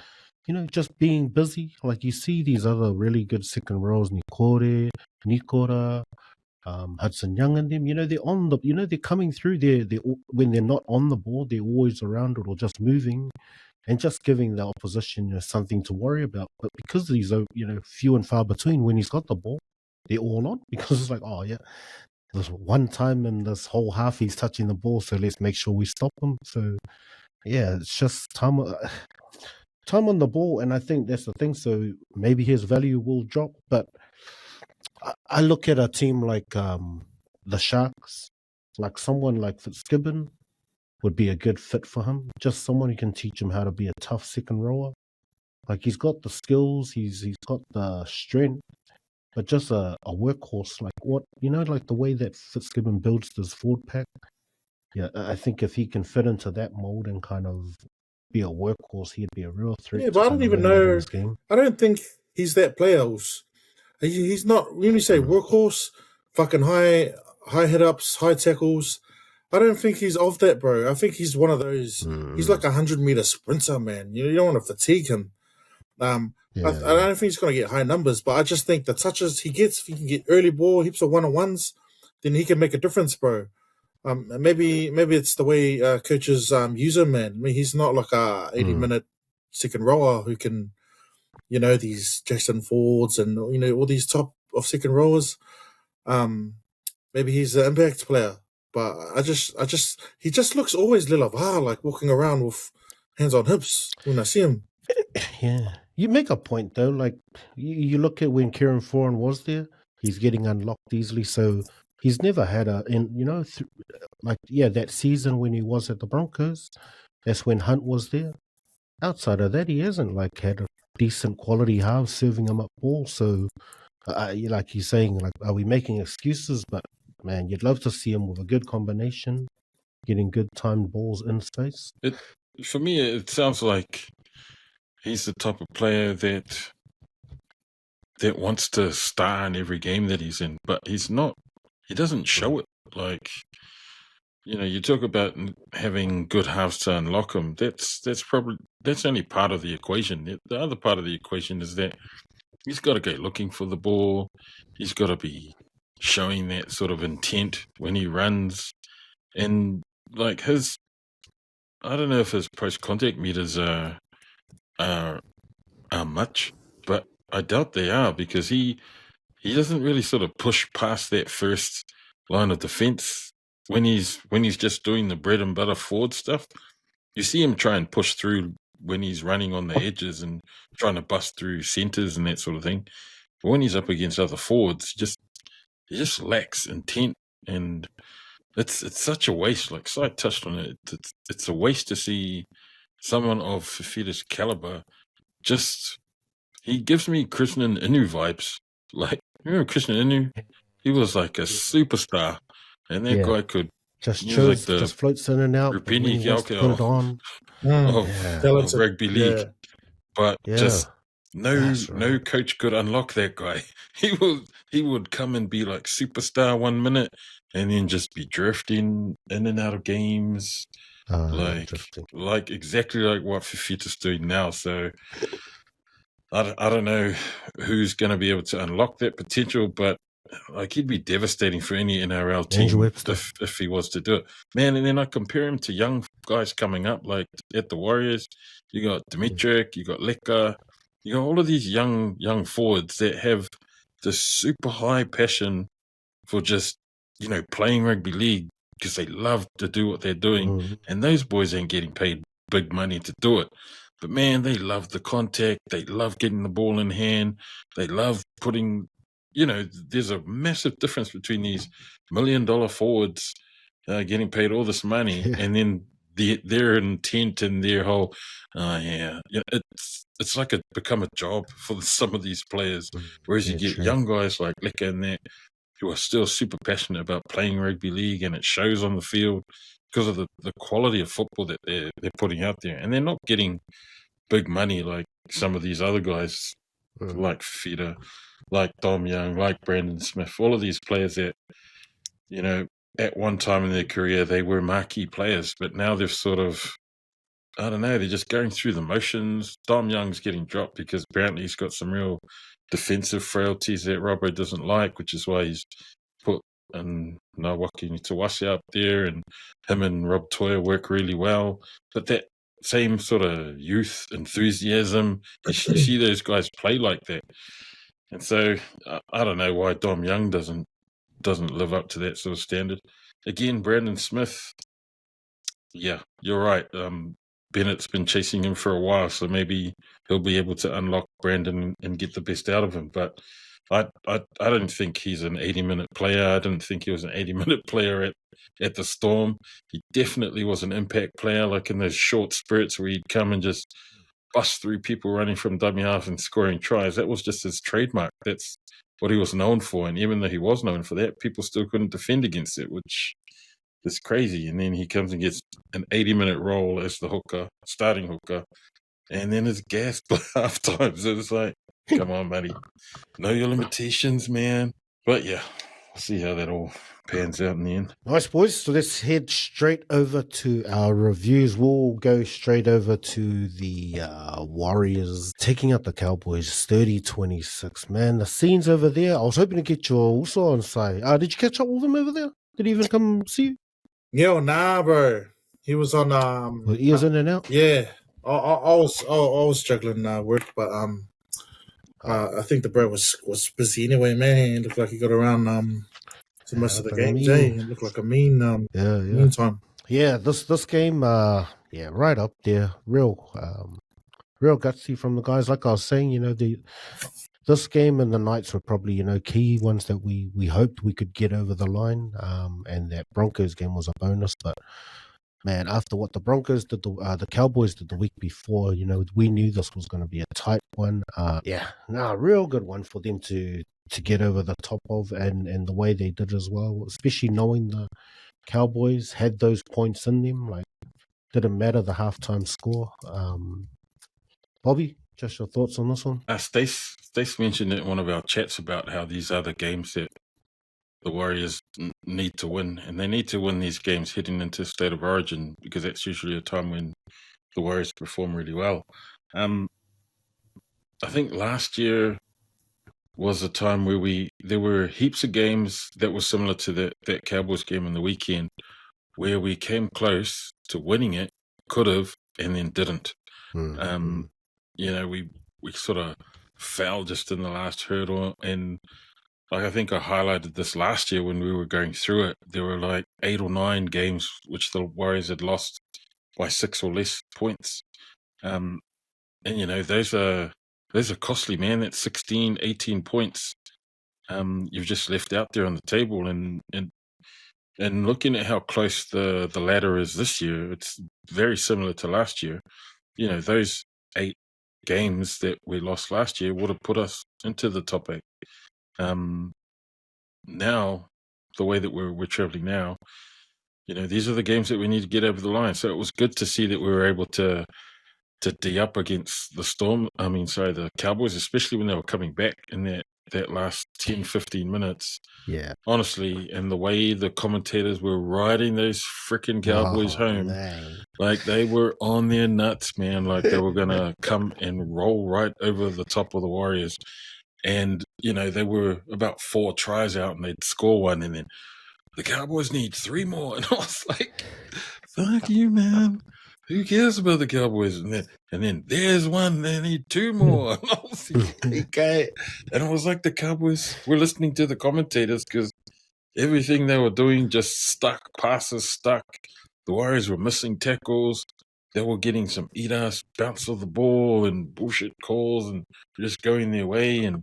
being busy. Like, you see these other really good second rows, Nikore, Nikora, Hudson Young and them, they're on they're coming through there. When they're not on the ball, they're always around it or just moving and just giving the opposition something to worry about. But because these are, few and far between, when he's got the ball, they're all on, because it's like, there's one time in this whole half he's touching the ball, so let's make sure we stop him. So, it's just time on the ball, and I think that's the thing. So maybe his value will drop, but I look at a team like the Sharks, like someone like Fitzgibbon would be a good fit for him. Just someone who can teach him how to be a tough second rower. Like, he's got the skills, he's got the strength, but just a workhorse. Like like the way that Fitzgibbon builds this forward pack. Yeah, I think if he can fit into that mold and kind of be a workhorse, he'd be a real threat. Yeah, but I don't even know. I don't think he's that player. He's not. When you say workhorse, fucking high hit ups, high tackles, I don't think he's of that, bro. I think he's one of those. He's like 100-meter sprinter, man. You don't want to fatigue him. I don't think he's going to get high numbers, but I just think the touches he gets, if he can get early ball, heaps of one-on-ones, then he can make a difference, bro. Maybe it's the way coaches use him, man. I mean, he's not like a 80-minute second rower who can, these Jackson Fords and all these top of second rowers. Maybe he's an impact player, but he just looks always like walking around with hands on hips when I see him. Yeah, you make a point though. Like you look at when Kieran Foran was there, he's getting unlocked easily. So he's never had that season when he was at the Broncos. That's when Hunt was there. Outside of that, he hasn't had a decent quality half serving him up ball. So, like you're saying, are we making excuses? But man, you'd love to see him with a good combination, getting good timed balls in space. For me, it sounds like he's the type of player that wants to star in every game that he's in, but he's not. He doesn't show it. You talk about having good halves to unlock him. That's only part of the equation. The other part of the equation is that he's got to go looking for the ball. He's got to be showing that sort of intent when he runs, and I don't know if his post-contact meters are much, but I doubt they are, because he doesn't really sort of push past that first line of defense when he's just doing the bread and butter forward stuff. You see him try and push through when he's running on the edges and trying to bust through centers and that sort of thing. But when he's up against other forwards, he just lacks intent, and it's such a waste. Like Si touched on it, it's a waste to see someone of Fifita's caliber. He gives me Krishnan Inu vibes. Remember Krishnan Inu? He was like a superstar, and that guy could just floats in and out. Rupini put it on. Of rugby league, but just no coach could unlock that guy. He would come and be like superstar 1 minute, and then just be drifting in and out of games, like exactly like what Fifita's doing now. So I don't know who's going to be able to unlock that potential, but he'd be devastating for any NRL team if he was to do it, man. And then I compare him to young guys coming up, like at the Warriors. You got Dimitric, you got Leka, you got all of these young forwards that have this super high passion for just playing rugby league because they love to do what they're doing, and those boys ain't getting paid big money to do it. But man, they love the contact. They love getting the ball in hand. They love putting. There's a massive difference between these $1 million forwards getting paid all this money, and then their intent and their whole, it's like it become a job for some of these players. Whereas you get young guys like Leka and that who are still super passionate about playing rugby league, and it shows on the field because of the quality of football that they're putting out there, and they're not getting big money like some of these other guys, like Fifita, like Dom Young, like Brandon Smith, all of these players that, at one time in their career, they were marquee players, but now they've sort of, I don't know, they're just going through the motions. Dom Young's getting dropped because apparently he's got some real defensive frailties that Robbo doesn't like, which is why he's put Nawaki Tawasi up there, and him and Rob Toya work really well. But that same sort of youth enthusiasm, you see those guys play like that. And so I don't know why Dom Young doesn't live up to that sort of standard. Again, Brandon Smith, yeah, you're right. Bennett's been chasing him for a while, so maybe he'll be able to unlock Brandon and get the best out of him. But I don't think he's an 80-minute player. I didn't think he was an 80-minute player at the Storm. He definitely was an impact player, like in those short spurts where he'd come and just bust through people running from dummy half and scoring tries. That was just his trademark. That's what he was known for. And even though he was known for that, people still couldn't defend against it, which is crazy. And then he comes and gets an 80-minute role as the hooker, starting hooker, and then it's gassed by half time. So it's like, come on, buddy. Know your limitations, man. But yeah. see how that all pans out in the end. Nice, boys. So let's head straight over to our reviews. We'll go straight over to the Warriors taking out the Cowboys 30-26. Man, the scenes over there. I was hoping to get your Uso on side. Did you catch up with him over there? Did he even come see you? Yo, nah, bro. He was on. He was in and out. Yeah, I was struggling work, but I think the bro was busy anyway. Man, it looked like he got around to most of the games. It looked like a mean time. Yeah, this game, right up there. Real gutsy from the guys. Like I was saying, this game and the Knights were probably, key ones that we hoped we could get over the line. And that Broncos game was a bonus. But, man, after what the Broncos did, the Cowboys did the week before, we knew this was going to be a tight one. Real good one for them to get over the top of, and the way they did as well, especially knowing the Cowboys had those points in them. Like, didn't matter the halftime score. Bobby, just your thoughts on this one? Stace mentioned in one of our chats about how these are the games that the Warriors need to win, and they need to win these games heading into State of Origin, because that's usually a time when the Warriors perform really well. I think last year was a time where there were heaps of games that were similar to that Cowboys game on the weekend, where we came close to winning it, could have, and then didn't. Mm-hmm. We sort of fell just in the last hurdle, and like I think I highlighted this last year when we were going through it. There were like 8 or 9 games which the Warriors had lost by 6 or less points, and those are costly, man. That's 16, 18 points you've just left out there on the table, and looking at how close the ladder is this year, it's very similar to last year. Those 8 games that we lost last year would have put us into the top 8. Now, the way that we're traveling now, these are the games that we need to get over the line. So it was good to see that we were able to D up against the Cowboys, especially when they were coming back in that last 10, 15 minutes. Yeah. Honestly, and the way the commentators were riding those freaking Cowboys home, man. like they were on their nuts, man. Like they were going to come and roll right over the top of the Warriors. And, they were about 4 tries out and they'd score one, and then the Cowboys need 3 more. And I was like, fuck you, man. Who cares about the Cowboys? And then there's one, they need 2 more. And I was like, okay. And it was like the Cowboys were listening to the commentators, because everything they were doing just stuck, passes stuck. The Warriors were missing tackles. They were getting some eat-ass bounce of the ball and bullshit calls and just going their way. And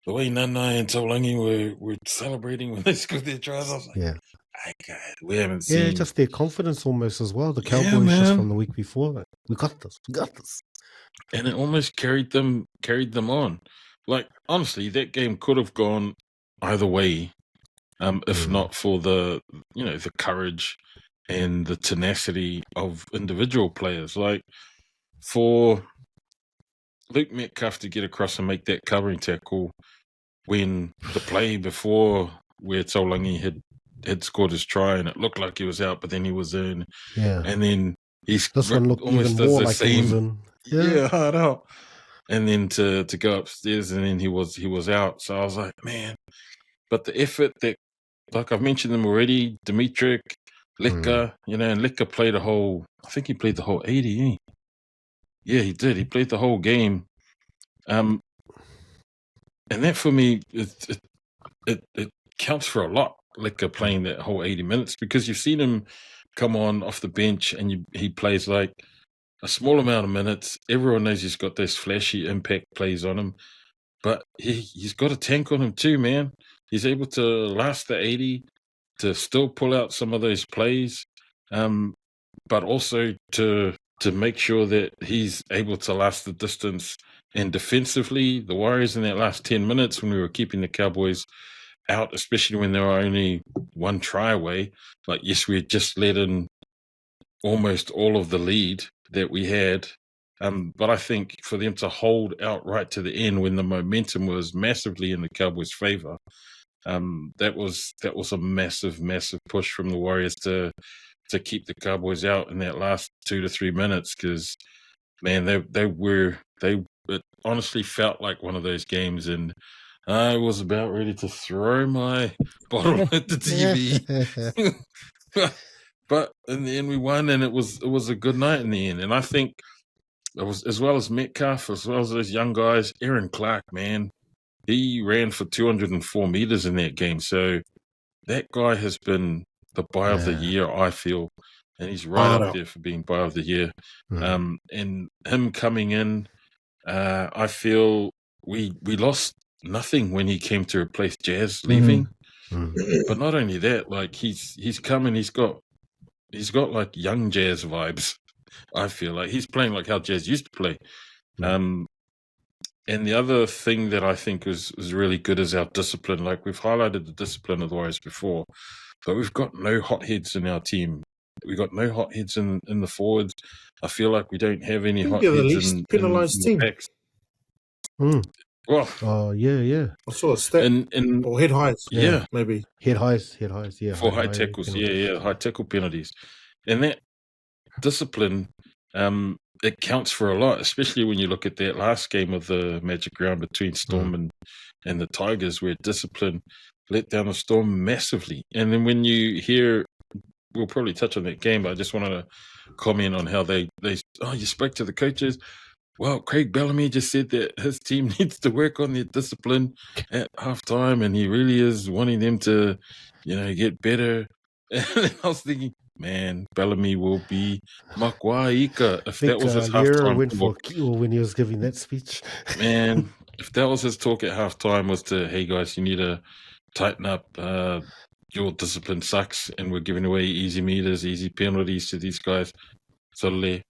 the way Nanai and Taulangi were celebrating when they scored their tries, I was like, yeah. God, we haven't seen... Yeah, just their confidence almost as well. The Cowboys just from the week before. Like, we got this. And it almost carried them on. Like, honestly, that game could have gone either way, if not for the courage and the tenacity of individual players. Like, for Luke Metcalf to get across and make that covering tackle when the play before where Taulangi had scored his try and it looked like he was out, but then he was in. Yeah. And then this one looked almost even more like he was in. Yeah, hard out. And then to go upstairs, and then he was out. So I was like, man. But the effort that, like I've mentioned them already, Dimitrik, Leka, and Leka played I think he played the whole 80, eh? Yeah, he did. He played the whole game. And that for me, it counts for a lot, Leka playing that whole 80 minutes, because you've seen him come on off the bench and he plays like a small amount of minutes. Everyone knows he's got those flashy impact plays on him, but he's got a tank on him too, man. He's able to last the 80, to still pull out some of those plays, but also to make sure that he's able to last the distance. And defensively, the Warriors in that last 10 minutes when we were keeping the Cowboys out, especially when they were only 1 try away, like, yes, we had just let in almost all of the lead that we had. But I think for them to hold out right to the end when the momentum was massively in the Cowboys' favor, that was a massive push from the Warriors to keep the Cowboys out in that last 2 to 3 minutes, because man, it honestly felt like one of those games, and I was about ready to throw my bottle at the TV. But in the end, we won, and it was a good night in the end. And I think it was, as well as Metcalf, as well as those young guys, Aaron Clark, man, he ran for 204 meters in that game. So that guy has been the buy of the year, I feel, and he's right up there for being buy of the year. And him coming in, I feel we lost nothing when he came to replace Jazz leaving. But not only that, like he's come and he's got like young Jazz vibes. I feel like he's playing like how Jazz used to play. And the other thing that I think was really good is our discipline. Like, we've highlighted the discipline of the Warriors before, but we've got no hotheads in our team. We've got no hotheads in the forwards. I feel like we don't have any hotheads the least penalised team. Backs. Well, yeah. I saw a stat. Or head highs. Yeah, maybe. Head highs, yeah. For high tackles, penalties. High tackle penalties. And that discipline, it counts for a lot, especially when you look at that last game of the Magic Round between Storm and the Tigers, where discipline let down the Storm massively. And then when you hear, we'll probably touch on that game, but I just wanted to comment on how they you spoke to the coaches. Well, Craig Bellamy just said that his team needs to work on their discipline at halftime, and he really is wanting them to, get better. And I was thinking, man, Bellamy will be Makwaika if that was his halftime went for Keo when he was giving that speech. Man, if that was his talk at halftime, was to, hey guys, you need to tighten up. Your discipline sucks, and we're giving away easy meters, easy penalties to these guys. So to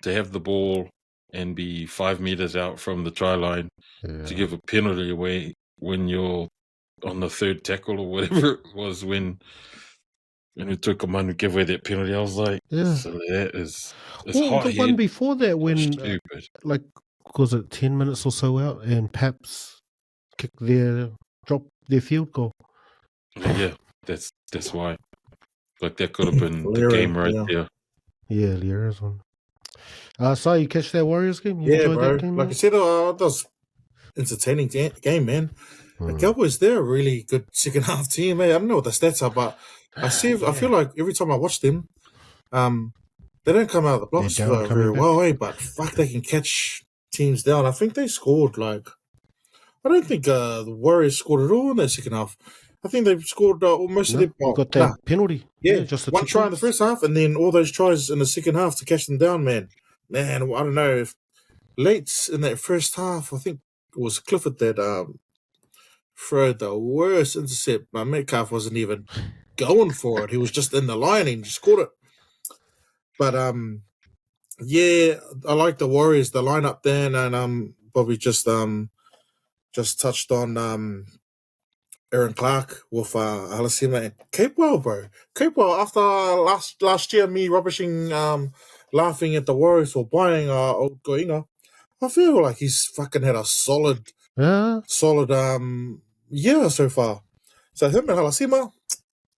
have the ball and be 5 meters out from the try line to give a penalty away when you're on the third tackle or whatever it was, when it took a man to give away that penalty, I was like, so that is hot. The one before that, when was it 10 minutes or so out, and Paps dropped their field goal. Yeah, that's why. Like, that could have been the game right there. Yeah, Liera's one. So you catch that Warriors game? You enjoyed bro. That game, like man? I said, that was entertaining game, man. The Cowboys, they're a really good second half team. I don't know what the stats are, but I feel like every time I watch them, they don't come out of the blocks very well, but fuck, they can catch teams down. I think they scored I don't think the Warriors scored at all in that second half. I think they scored most of their... got that penalty. Yeah, just one try in the first half, and then all those tries in the second half to catch them down, man. Man, I don't know if late in that first half, I think it was Clifford that threw the worst intercept. My Metcalf wasn't even going for it. He was just in the line and just caught it. But I like the Warriors, the lineup there, and Bobby just touched on Aaron Clark with Halasima and Capewell, bro. Capewell, after last year, me rubbishing, laughing at the Warriors for buying I feel like he's fucking had a solid year so far. So him and Halasima,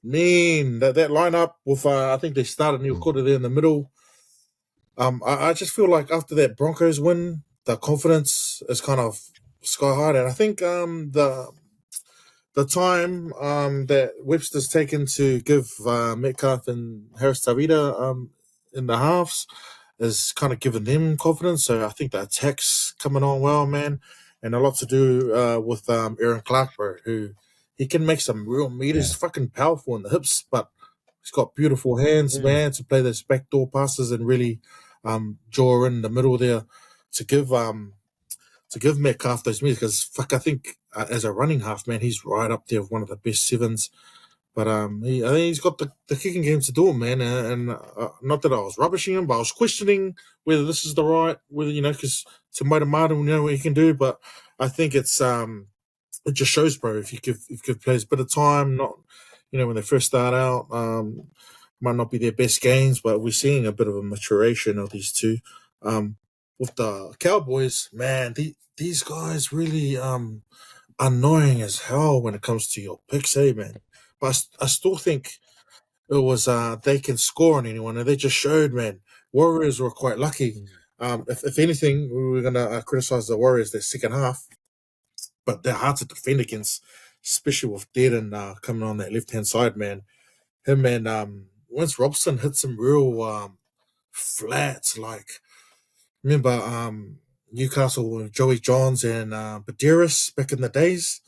man, that lineup with I think they started New Quarter there in the middle. I just feel like after that Broncos win, the confidence is kind of sky high, and I think the time that Webster's taken to give Metcalf and Harris Tavita in the halves is kind of giving them confidence. So I think the attack's coming on well, man, and a lot to do with Aaron Clark, bro, who he can make some real meters, fucking powerful in the hips, but he's got beautiful hands, man, to play those backdoor passes and really draw in the middle there to give Metcalf those meters, because fuck, I think as a running half, man, he's right up there with one of the best sevens. But I think he's got the kicking game to do it, man. And not that I was rubbishing him, but I was questioning whether this is the right, whether, because to Matamata, we know what he can do. But I think it's it just shows, bro, if you give players a bit of time, not when they first start out, might not be their best games, but we're seeing a bit of a maturation of these two. With the Cowboys, man, these guys really annoying as hell when it comes to your picks, man. But I still think it was they can score on anyone, and they just showed, man. Warriors were quite lucky. If anything, we were gonna criticize the Warriors their second half, but they're hard to defend against, especially with Dearden coming on that left hand side, man. Him and once Robson hit some real flats, like remember Newcastle with Joey Johns and Badeiras back in the days.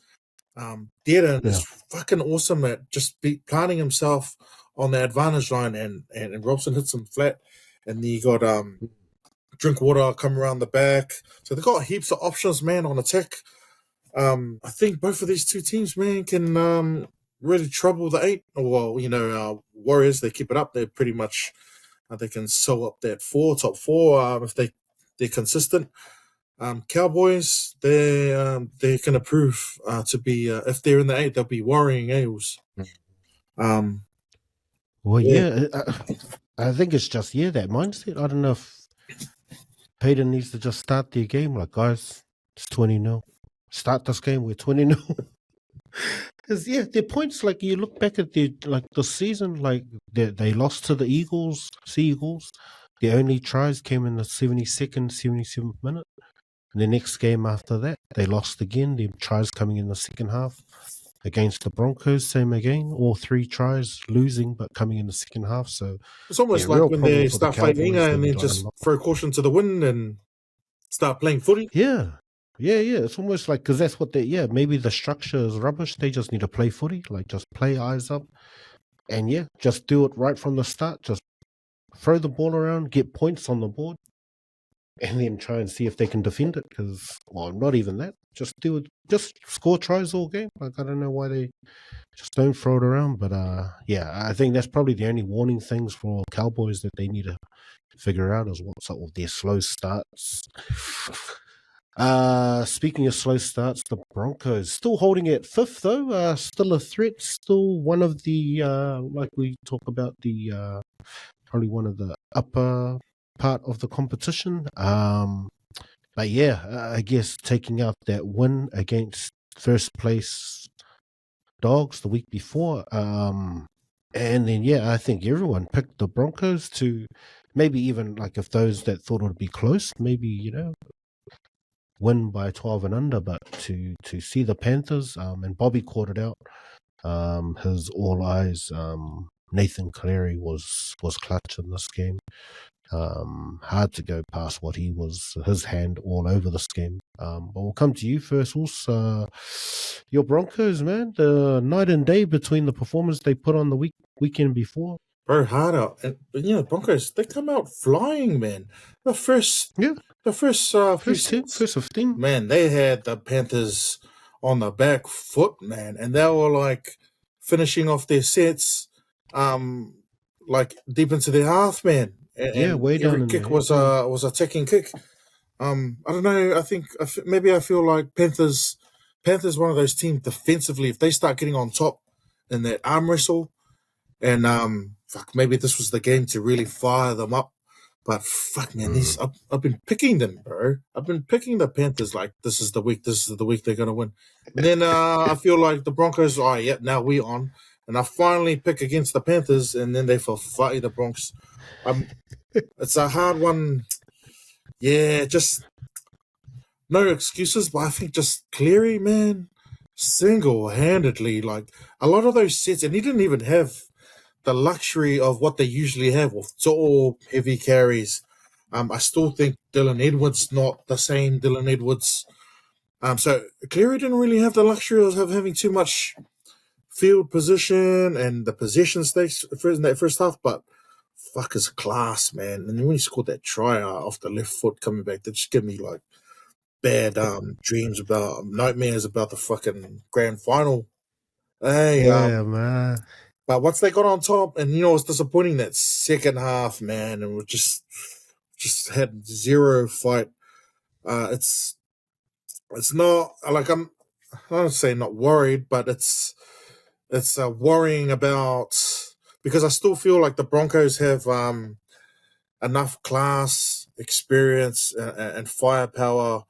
Dearden is fucking awesome at just planting himself on the advantage line, and Robson hits him flat, and then you got Drinkwater come around the back. So they got heaps of options, man, on attack. I think both of these two teams, man, can really trouble the 8. Well, Warriors, they keep it up. They're pretty much they can sew up that top 4 if they're consistent. Cowboys, they're going to prove to be if they're in the 8, they'll be worrying Eels. I think it's just that mindset. I don't know if Payton needs to just start their game like, guys, it's 20-0. Start this game with 20-0. Because their points, like you look back at the season, like they lost to the Sea Eagles. Their only tries came in the 72nd, 77th minute. And the next game after that, they lost again. Their tries coming in the second half against the Broncos, same again. All 3 tries losing, but coming in the second half. So it's almost like when they start fighting and then just throw caution to the wind and start playing footy. Yeah. It's almost like, because that's what maybe the structure is rubbish. They just need to play footy, like just play eyes up. And just do it right from the start. Just throw the ball around, get points on the board, and then try and see if they can defend it. Because, not even that. Just do it. Just score tries all game. Like, I don't know why they just don't throw it around. But, I think that's probably the only warning things for Cowboys that they need to figure out is what's up with their slow starts. Speaking of slow starts, the Broncos still holding at 5th though, still a threat, still one of the like we talk about the probably one of the upper part of the competition. But I guess taking out that win against first place Dogs the week before, and then I think everyone picked the Broncos to maybe even like if those that thought it would be close, maybe win by 12 and under, but to see the Panthers, and Bobby caught it out. His all eyes, Nathan Cleary was clutch in this game. Hard to go past what he was, his hand all over this game. But we'll come to you first, also. Your Broncos, man, the night and day between the performance they put on the weekend before. Bro, hard out. And Broncos, they come out flying, man. The first 15. Man, they had the Panthers on the back foot, man. And they were like finishing off their sets like deep into their half, man. And way down. Every kick was a ticking kick. I don't know. I feel like Panthers one of those teams defensively, if they start getting on top in that arm wrestle, and maybe this was the game to really fire them up. But fuck, man, I've been picking them, bro. I've been picking the Panthers like this is the week they're gonna win. And then I feel like the Broncos, now we on. And I finally pick against the Panthers, and then they fight the Broncos. It's a hard one. Yeah, just no excuses, but I think just Cleary, man, single-handedly, like a lot of those sets, and he didn't even have the luxury of what they usually have with tall, heavy carries. I still think Dylan Edwards not the same Dylan Edwards. So Cleary didn't really have the luxury of having too much field position and the possession stakes in that first half, but fuck his class, man. And when he scored that try off the left foot coming back, that just gave me like bad nightmares about the fucking grand final. Hey, man. But once they got on top, and it's disappointing that second half, man, and we just had zero fight. It's not like I don't say not worried, but it's worrying about, because I still feel like the Broncos have enough class, experience, and firepower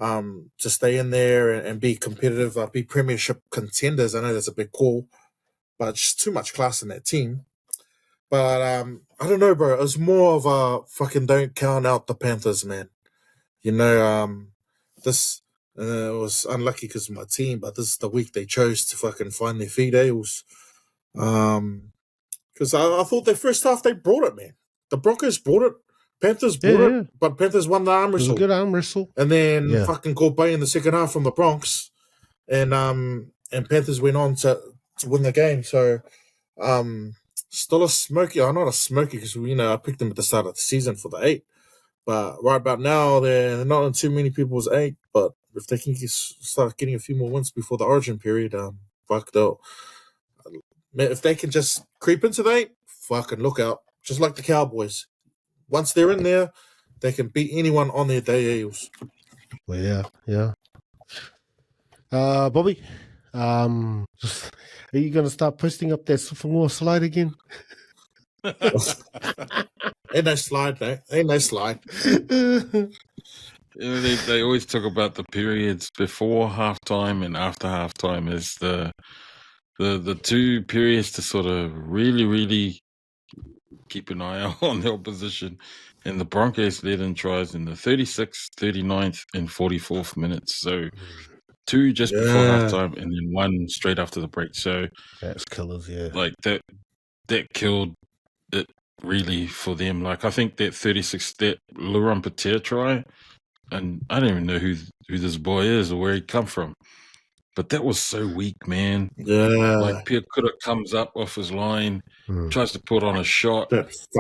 to stay in there and be competitive, be premiership contenders. I know that's a big call, but just too much class in that team. But I don't know, bro. It's more of a fucking don't count out the Panthers, man. You know, this it was unlucky because of my team, but this is the week they chose to fucking find their feet, Because I thought their first half they brought it, man. The Broncos brought it. Panthers brought it, but Panthers won the arm wrestle. It was a good arm wrestle. And then fucking caught bay in the second half from the Bronx. And Panthers went on to win the game. So still a smoky. I'm not a smoky because I picked them at the start of the season for the 8. But right about now they're not in too many people's 8. But if they can start getting a few more wins before the origin period, if they can just creep into the 8, fucking look out. Just like the Cowboys. Once they're in there, they can beat anyone on their day, Eagles. Well, yeah. Bobby, are you going to start posting up that sophomore slide again? Ain't no slide, mate. Ain't no slide. They always talk about the periods before halftime and after halftime as the 2 periods to sort of really, really keep an eye out on the opposition. And the Broncos led in tries in the 36th, 39th, and 44th minutes. So 2 just before halftime and then 1 straight after the break. So that's killers, yeah. Like that killed it really for them. Like I think that 36th, that Laurent Pater try, and I don't even know who this boy is or where he come from. But that was so weak, man. Yeah. Like Piakura comes up off his line, tries to put on a shot,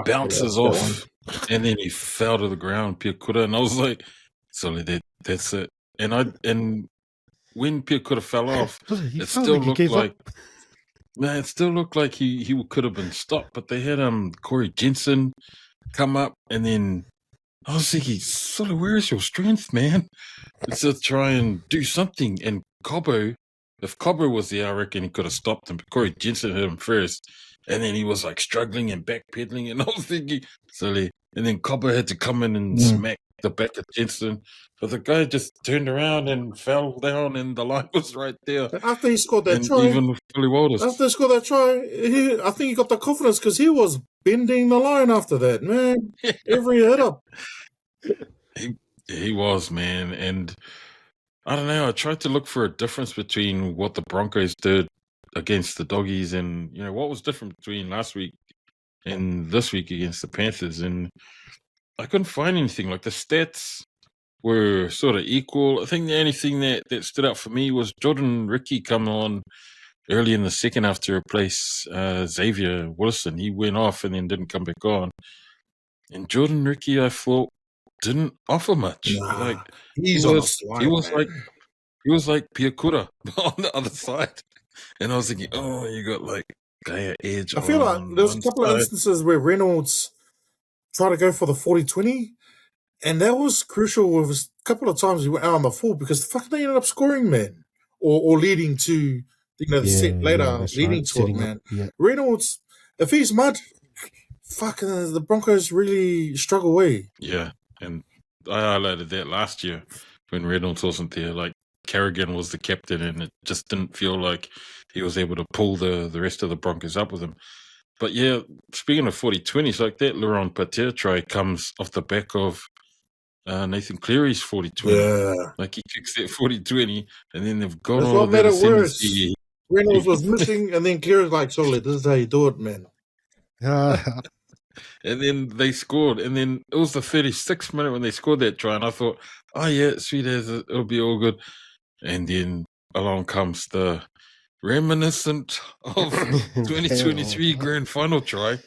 bounces off, and then he fell to the ground, Piakura. And I was like, sorry, that's it. And when Piakura fell off, it still looked like he could have been stopped. But they had Corey Jensen come up, and then I was thinking, Sully, where is your strength, man? It's to try and do something. And Cobbo, if Cobbo was there, I reckon he could have stopped him. But Corey Jensen hit him first. And then he was like struggling and backpedaling. And I was thinking, Sully. And then Cobbo had to come in and smack the back of Jensen. But the guy just turned around and fell down, and the line was right there. After he scored that try, even with Billy Walters. After he scored that try, I think he got the confidence because he was bending the line after that, man. Every hit up. He was, man. And I don't know, I tried to look for a difference between what the Broncos did against the Doggies and, what was different between last week and this week against the Panthers. And I couldn't find anything. Like the stats were sort of equal. I think the only thing that stood out for me was Jordan Ricky coming on early in the second half to replace Xavier Wilson. He went off and then didn't come back on. And Jordan Ricky, I thought, didn't offer much. Nah, like he was like Piakura on the other side. And I was thinking, you got like Gaia Edge. I feel like there's a couple of instances where Reynolds tried to go for the 40-20, and that was crucial. It was a couple of times he went out on the full because the fuck they ended up scoring, man, or leading to the set later, leading to it, man. Reynolds, if he's mud, fucking the Broncos really struggle away. Yeah, and I highlighted that last year when Reynolds wasn't there. Like Carrigan was the captain, and it just didn't feel like he was able to pull the rest of the Broncos up with him. But yeah, speaking of 40-20s, like that Laurent Pater try comes off the back of Nathan Cleary's 40-20. Yeah. Like he kicks that 40-20, and then they've gone That's all what made it worse. Reynolds was missing. missing, and then Cleary's like, "Solid, this is how you do it, man." And then they scored, and then it was the 36th minute when they scored that try, and I thought, oh yeah, sweet as it'll be all good. And then along comes the reminiscent of 2023 grand final try.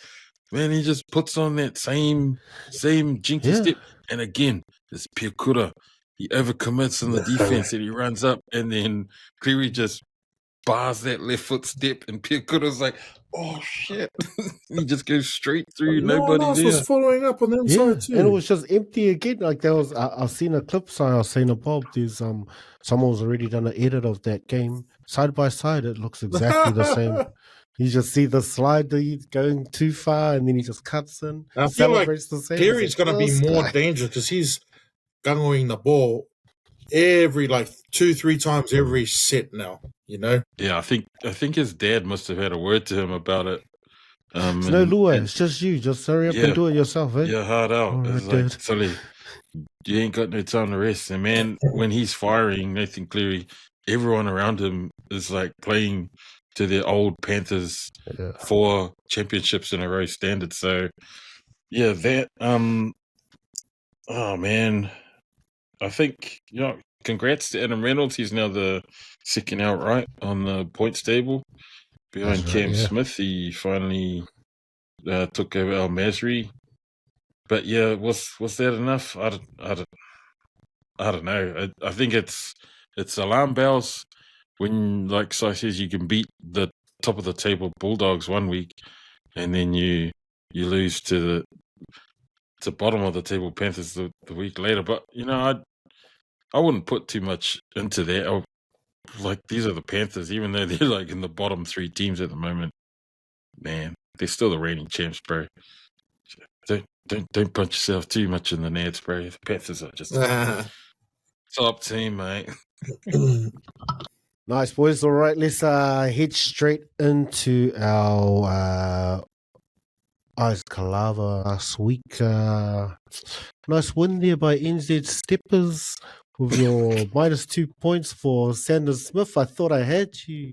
Man, he just puts on that same jinky step, and again, this Piakura, he overcommits in the defense, and he runs up, and then Cleary just bars that left foot step, and Piakura's like, oh shit. He just goes straight through. Nobody else there. was following up on the inside too. And it was just empty again. Like there was, I've seen a clip, so I've seen a Bob. There's someone's already done an edit of that game. Side by side, it looks exactly the same. You just see the slide going too far, and then he just cuts in. I feel like the same. Cleary's going to be more dangerous because he's gunning the ball every 2-3 times every set now. You know. Yeah, I think his dad must have had a word to him about it. It's no lure. It's just you. Just hurry up and do it yourself, eh? Yeah, hard out. All It's right, like, Sully, you ain't got no time to rest. And man, when he's firing Nathan Cleary, everyone around him is like playing to their old Panthers 4 championships in a row standard. So yeah, that oh man, I think congrats to Adam Reynolds. He's now the second outright on the points table behind Cam Smith. He finally took over Al Masri. But yeah, was that enough? I don't know. I think it's alarm bells when, like Si says, you can beat the top of the table Bulldogs one week, and then you lose to the bottom of the table Panthers the week later. But I wouldn't put too much into that. These are the Panthers, even though they're like in the bottom 3 teams at the moment. Man, they're still the reigning champs, bro. Don't punch yourself too much in the nads, bro. The Panthers are just top team, mate. Nice, boys. All right, let's head straight into our Ice Kalava last week. Nice win there by NZ Steppers with your -2 points for Sanders Smith. I thought I had you.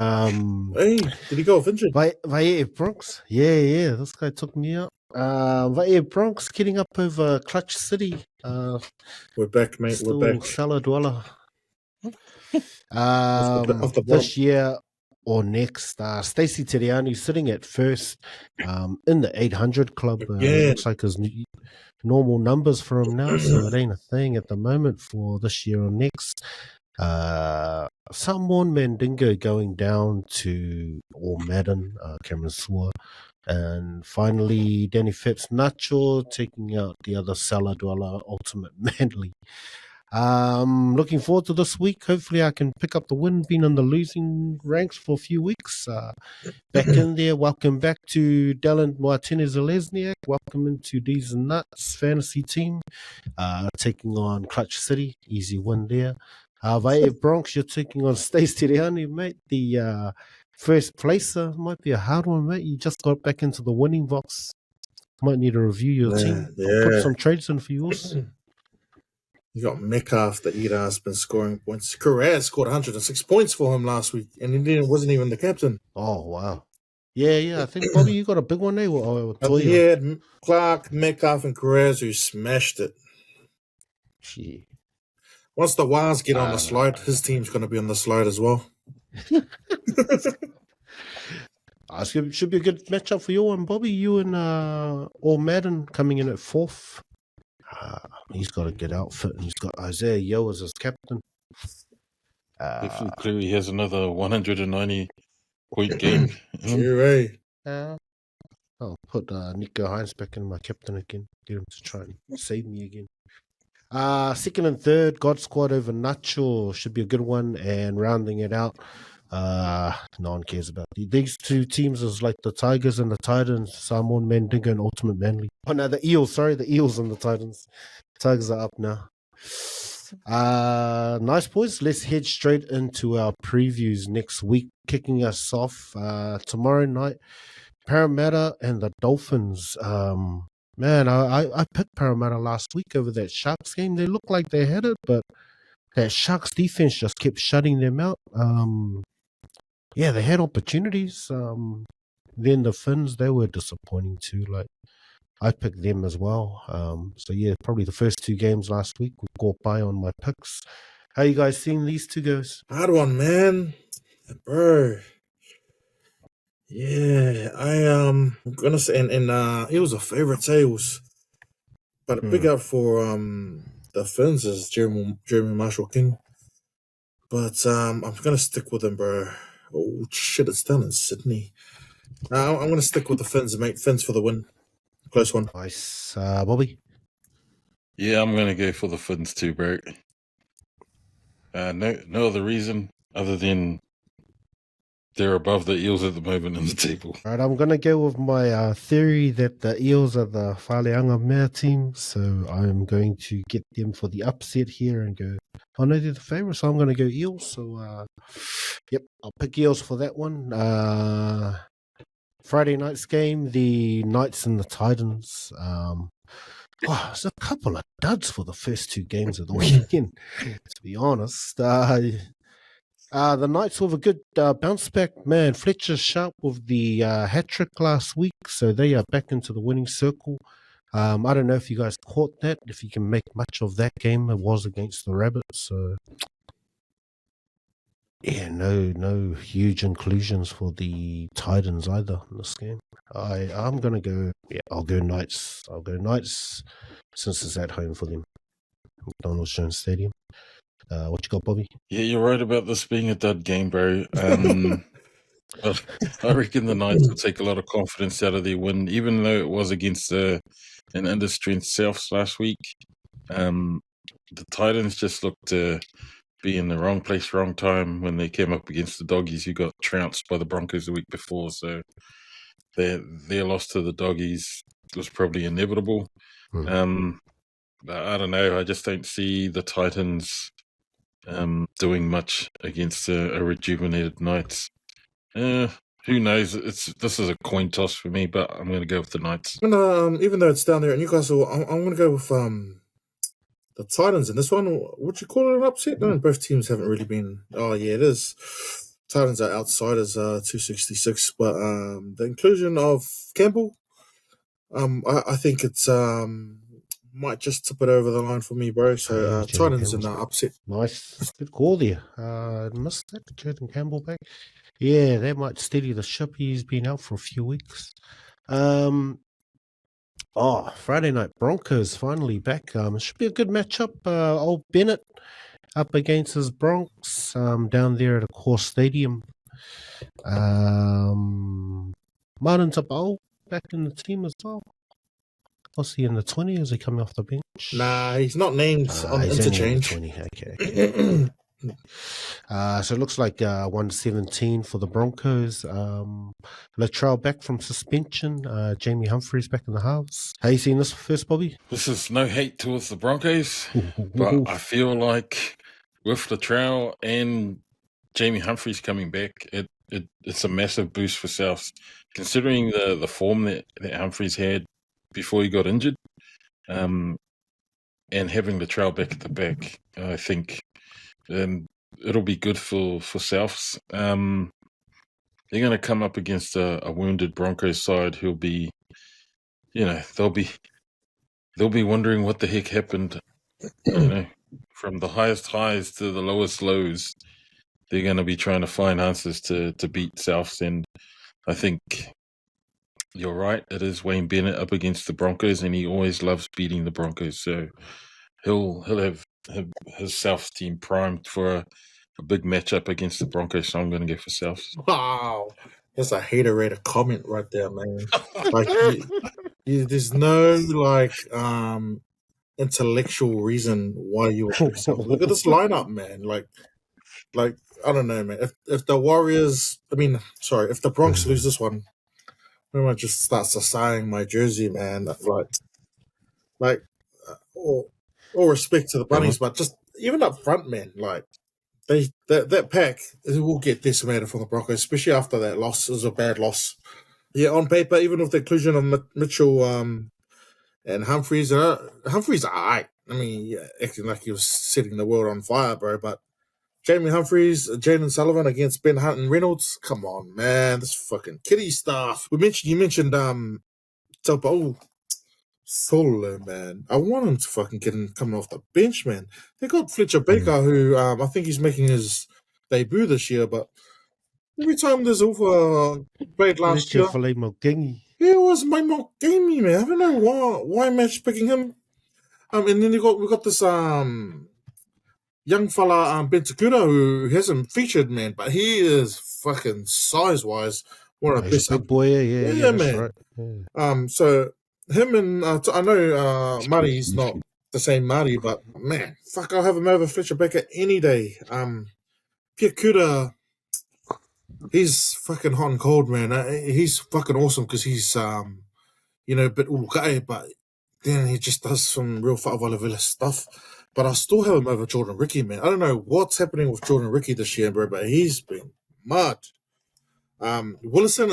Hey, did he go off injured? Vaie Bronx. Yeah. This guy took me out. Vaie Bronx getting up over Clutch City. We're back, mate. Still We're back. Salah Dweller. Off the this year or next, Stacey Teriani sitting at first in the 800 club. Looks like his normal numbers for him now, so it ain't a thing at the moment for this year or next. Samoan Mandingo going down to All Madden, Cameron Sua. And finally, Danny Phipps Nacho taking out the other Salah Dweller, Ultimate Manly. Looking forward to this week. Hopefully I can pick up the win. Been in the losing ranks for a few weeks. Back in there. Welcome back to Dylan Martinez-Zelezniak. Welcome into D's Nuts fantasy team. Taking on Clutch City. Easy win there. Vaie Bronx, you're taking on Stace Tiriani, mate. The first placer might be a hard one, mate. You just got back into the winning box. Might need to review your team. I'll put some trades in for yours. You got Metcalf, the Eater, has been scoring points. Correa scored 106 points for him last week, and he wasn't even the captain. Oh, wow. Yeah. I think, Bobby, you got a big one there. He had Clark, Metcalf, and Correa who smashed it. Gee. Once the Wires get on the slide, his team's going to be on the slide as well. Should be a good matchup for you and Bobby. You and All Madden coming in at 4th. He's got a good outfit, and he's got Isaiah Yo as his captain. Definitely Cleary has another 190-point game. Sure. I'll put Nico Hines back in my captain again. Get him to try and save me again. Second and third, God Squad over Nacho should be a good one, and rounding it out, no one cares about these two teams is like the Tigers and the Titans, Samoan Mandingo and Ultimate Manly. Oh no, the Eels, the Eels and the Titans. Tigers are up now. Nice, boys. Let's head straight into our previews next week. Kicking us off tomorrow night, Parramatta and the Dolphins. Man, I picked Parramatta last week over that Sharks game. They looked like they had it, but that Sharks defense just kept shutting them out. Yeah, they had opportunities. Then the Finns, they were disappointing too. Like, I picked them as well. So yeah, probably the first 2 games last week we got by on my picks. How you guys seeing these 2 goes? Hard one, man. Bro. Yeah, I'm gonna say, and it was a favorite sales, but a big up for the Finns is Jeremy Marshall King. But I'm gonna stick with him, bro. Oh shit, it's done in Sydney. I'm gonna stick with the Finns, mate. Finns for the win. Close one. Nice, Bobby. Yeah, I'm gonna go for the Finns too, bro. No other reason other than They're above the Eels at the moment in the table. All right, I'm going to go with my theory that the Eels are the Whaleanga Mea team, so I'm going to get them for the upset here and go, oh no, they're the favourites, so I'm going to go Eels. So, yep, I'll pick Eels for that one. Friday night's game, the Knights and the Titans. There's a couple of duds for the first two games of the weekend, to be honest. The Knights with a good bounce back. Man, Fletcher Sharp with the hat trick last week, so they are back into the winning circle. I don't know if you guys caught that, if you can make much of that game. It was against the Rabbits, so yeah, no huge inclusions for the Titans either in this game. I'm gonna go. Yeah, I'll go Knights. Since it's at home for them, McDonald's Jones Stadium. What you got, Bobby? Yeah, you're right about this being a dud game, bro. I reckon the Knights will take a lot of confidence out of their win, even though it was against an under-strength Souths last week. The Titans just looked to be in the wrong place, wrong time when they came up against the Doggies, who got trounced by the Broncos the week before. So their loss to the Doggies was probably inevitable. I don't know. I just don't see the Titans doing much against a rejuvenated Knights. Who knows? This is a coin toss for me, but I'm going to go with the Knights. Even though it's down there at Newcastle, I'm going to go with the Titans in this one. Would you call it an upset? No, both teams haven't really been. Oh yeah, it is. Titans are outsiders, 266, but the inclusion of Campbell, I think it's might just tip it over the line for me, bro. So Titans in the upset. Nice, good call there. Missed that, Jordan Campbell back. Yeah, that might steady the ship. He's been out for a few weeks. Friday night Broncos finally back. It should be a good matchup. Old Bennett up against his Bronx down there at Accor Stadium. Martin Tabao back in the team as well. What's he in the 20? Is he coming off the bench? Nah, he's not named on the interchange. In the 20. Okay. So it looks like 117 for the Broncos. Latrell back from suspension. Jamie Humphries back in the halves. How you seen this first, Bobby? This is no hate towards the Broncos, but I feel like with Latrell and Jamie Humphries coming back, it's a massive boost for Souths, considering the form that Humphries had before he got injured, and having Latrell back at the back. I think it'll be good for Souths. They're going to come up against a wounded Broncos side who'll be, they'll be wondering what the heck happened. From the highest highs to the lowest lows, they're going to be trying to find answers to beat Souths. And I think you're right. It is Wayne Bennett up against the Broncos, and he always loves beating the Broncos. So he'll have his Souths team primed for a big matchup against the Broncos. So I'm going to go for Souths. Wow, that's a hater-rated comment right there, man. Like, there's no intellectual reason why you would pick Souths. Look at this lineup, man. Like I don't know, man. If the Warriors, if the Bronx lose this one, I just start sighing my jersey, man. All respect to the Bunnies, but just even up front, man, that pack will get decimated from the Broncos, especially after that loss. It was a bad loss. Yeah, on paper, even with the inclusion of Mitchell and Humphries, Humphries are alright. Acting like he was setting the world on fire, bro. But Jamie Humphries, Jaden Sullivan against Ben Hunt and Reynolds. Come on, man. This fucking kiddie stuff. You mentioned Solo, man. I want him to fucking get him coming off the bench, man. They got Fletcher Baker, who I think he's making his debut this year, but every time there's over played last year. It was my Mulgamey, man. I don't know why Match picking him. And then we got this young fella, Bentacuda, who hasn't featured, man, but he is fucking size-wise one of the best. Big boy, yeah, man. Right. Yeah. So him and I know Murray's not the same Murray, but man, fuck, I'll have him over Fletcher Baker any day. Piakuda, he's fucking hot and cold, man. He's fucking awesome because he's a bit ulukai, but then he just does some real wha'awalavila stuff. But I still have him over Jordan Ricky, man. I don't know what's happening with Jordan Ricky this year, bro, but he's been mad. Willison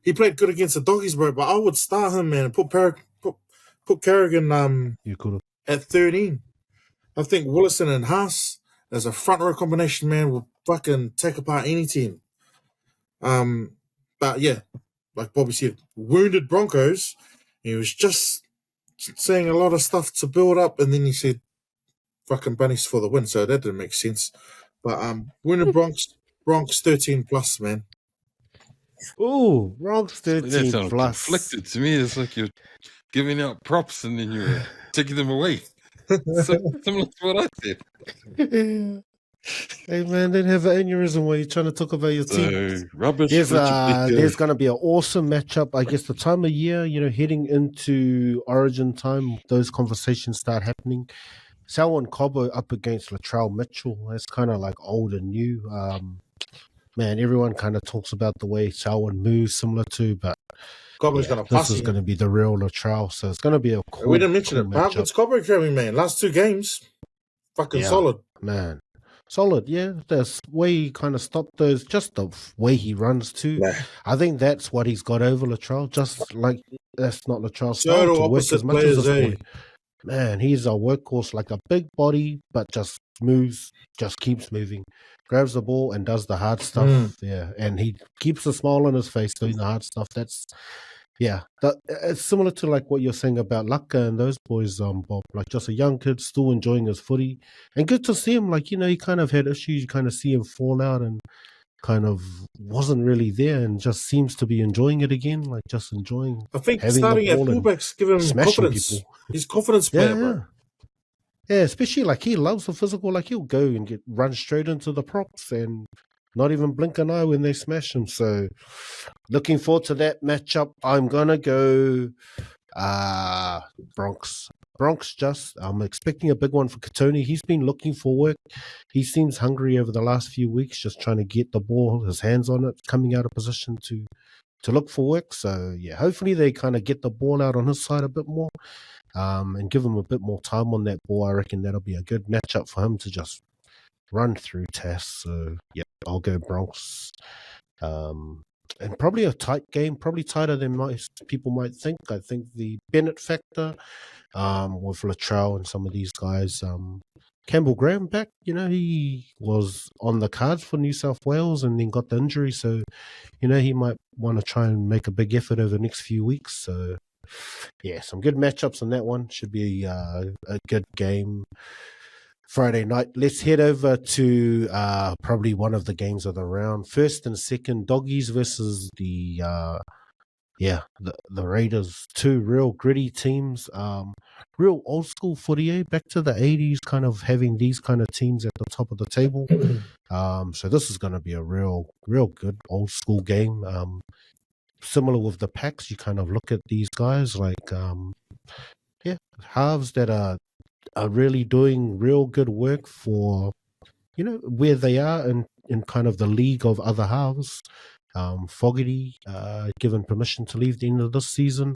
he played good against the Doggies, bro, but I would start him, man, and put Carrigan at 13. I think Willison and Haas as a front row combination, man, will fucking take apart any team. But yeah, like Bobby said, wounded Broncos. He was just saying a lot of stuff to build up, and then he said fucking bunnies for the win, so that didn't make sense. But wounded Bronx 13 plus, man. Oh, Bronx 13 that plus. Conflicted to me. It's like you're giving out props and then you're taking them away. Similar to what I said. Hey man, don't have an aneurysm while you're trying to talk about your team. Rubbish. There's going to be an awesome matchup. I guess the time of year, heading into Origin time, those conversations start happening. Selwyn Cobbo up against Latrell Mitchell. That's kind of like old and new. Man, everyone kind of talks about the way Selwyn moves, similar to, but this is going to be the real Latrell. So it's going to be a cool. We didn't mention it. What's Cobbo carrying, man? Last 2 games, fucking solid, man. Solid, yeah. The way he kind of stopped those, just the way he runs too. Nah. I think that's what he's got over Latrell. Just like that's not Latrell's style to work as much as this boy. Man, he's a workhorse, like a big body, but just moves, just keeps moving, grabs the ball and does the hard stuff. Yeah, and he keeps a smile on his face doing the hard stuff. That's it's similar to like what you're saying about Laka and those boys, Bob. Like just a young kid still enjoying his footy, and good to see him. Like he kind of had issues. You kind of see him fall out and kind of wasn't really there, and just seems to be enjoying it again. Like just enjoying. I think starting at fullbacks give him confidence. People. He's confidence player, bro. Yeah, especially like he loves the physical. Like he'll go and run straight into the props and not even blink an eye when they smash him. So looking forward to that matchup. I'm gonna go Bronx. I'm expecting a big one for Katoni. He's been looking for work. He seems hungry over the last few weeks, just trying to get the ball, his hands on it, coming out of position to look for work. So yeah, hopefully they kind of get the ball out on his side a bit more. And give him a bit more time on that ball. I reckon that'll be a good matchup for him to just run through tests. So yeah, I'll go Bronx. And probably a tight game, probably tighter than most people might think. I think the Bennett factor with Latrell and some of these guys. Campbell Graham back, he was on the cards for New South Wales and then got the injury. So, he might want to try and make a big effort over the next few weeks. So, yeah, some good matchups on that one. Should be a good game Friday night. Let's head over to probably one of the games of the round. First and second, Doggies versus the Raiders. 2 real gritty teams. Real old school footy, back to the 80s, kind of having these kind of teams at the top of the table. So this is going to be a real good old school game. Similar with the Packs, you kind of look at these guys like, halves that are really doing real good work for, where they are in kind of the league of other halves. Fogarty given permission to leave the end of this season.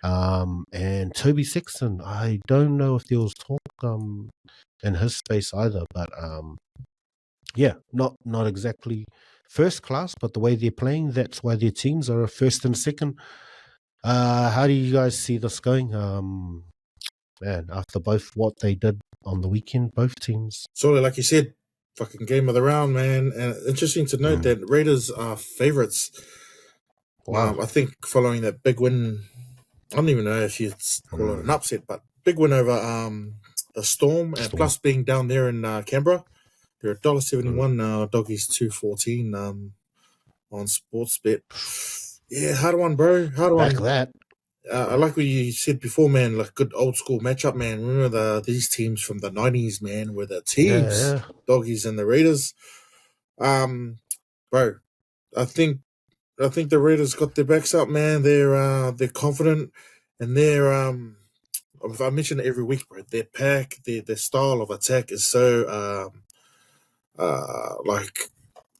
And Toby Sexton, I don't know if there was talk in his space either, but not exactly first class, but the way they're playing, that's why their teams are first and second. How do you guys see this going? Man, after both what they did on the weekend, both teams. So, like you said, fucking game of the round, man. And interesting to note that Raiders are favourites. Wow. I think following that big win, I don't even know if you'd call it an upset, but big win over the Storm, and plus being down there in Canberra. They're $1.71, Doggies $2.14 on Sportsbet. Yeah, hard one, bro. Hard one. Back that. I like what you said before, man. Like good old school matchup, man. Remember these teams from the 90s, man, were the teams, Doggies and the Raiders. Bro, I think the Raiders got their backs up, man. They're confident, and they're I mention it every week, bro. Their pack, their style of attack is so like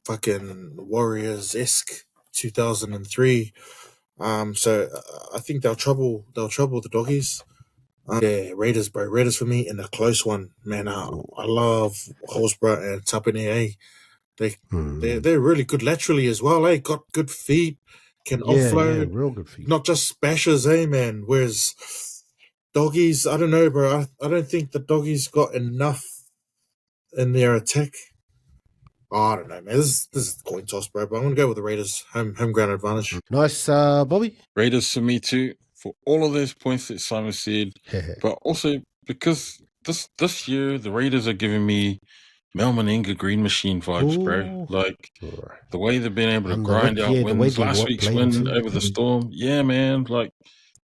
fucking Warriors-esque 2003. So I think they'll trouble the doggies. Yeah, Raiders, bro. Raiders for me in a close one, man. I love Horsburgh and Tapine. They're really good laterally as well. Got good feet, can offload. Real good feet. Not just bashers, man. Whereas doggies, I don't know, bro. I don't think the doggies got enough in their attack. Oh, I don't know, man. This is coin toss, bro. But I'm gonna go with the Raiders. Home ground advantage. Nice, Bobby. Raiders for me too. For all of those points that Simon said, but also because this year the Raiders are giving me Mel Meninga Green Machine vibes, bro. Like the way they've been able to grind out wins. Last week's win over the Storm, yeah, man. Like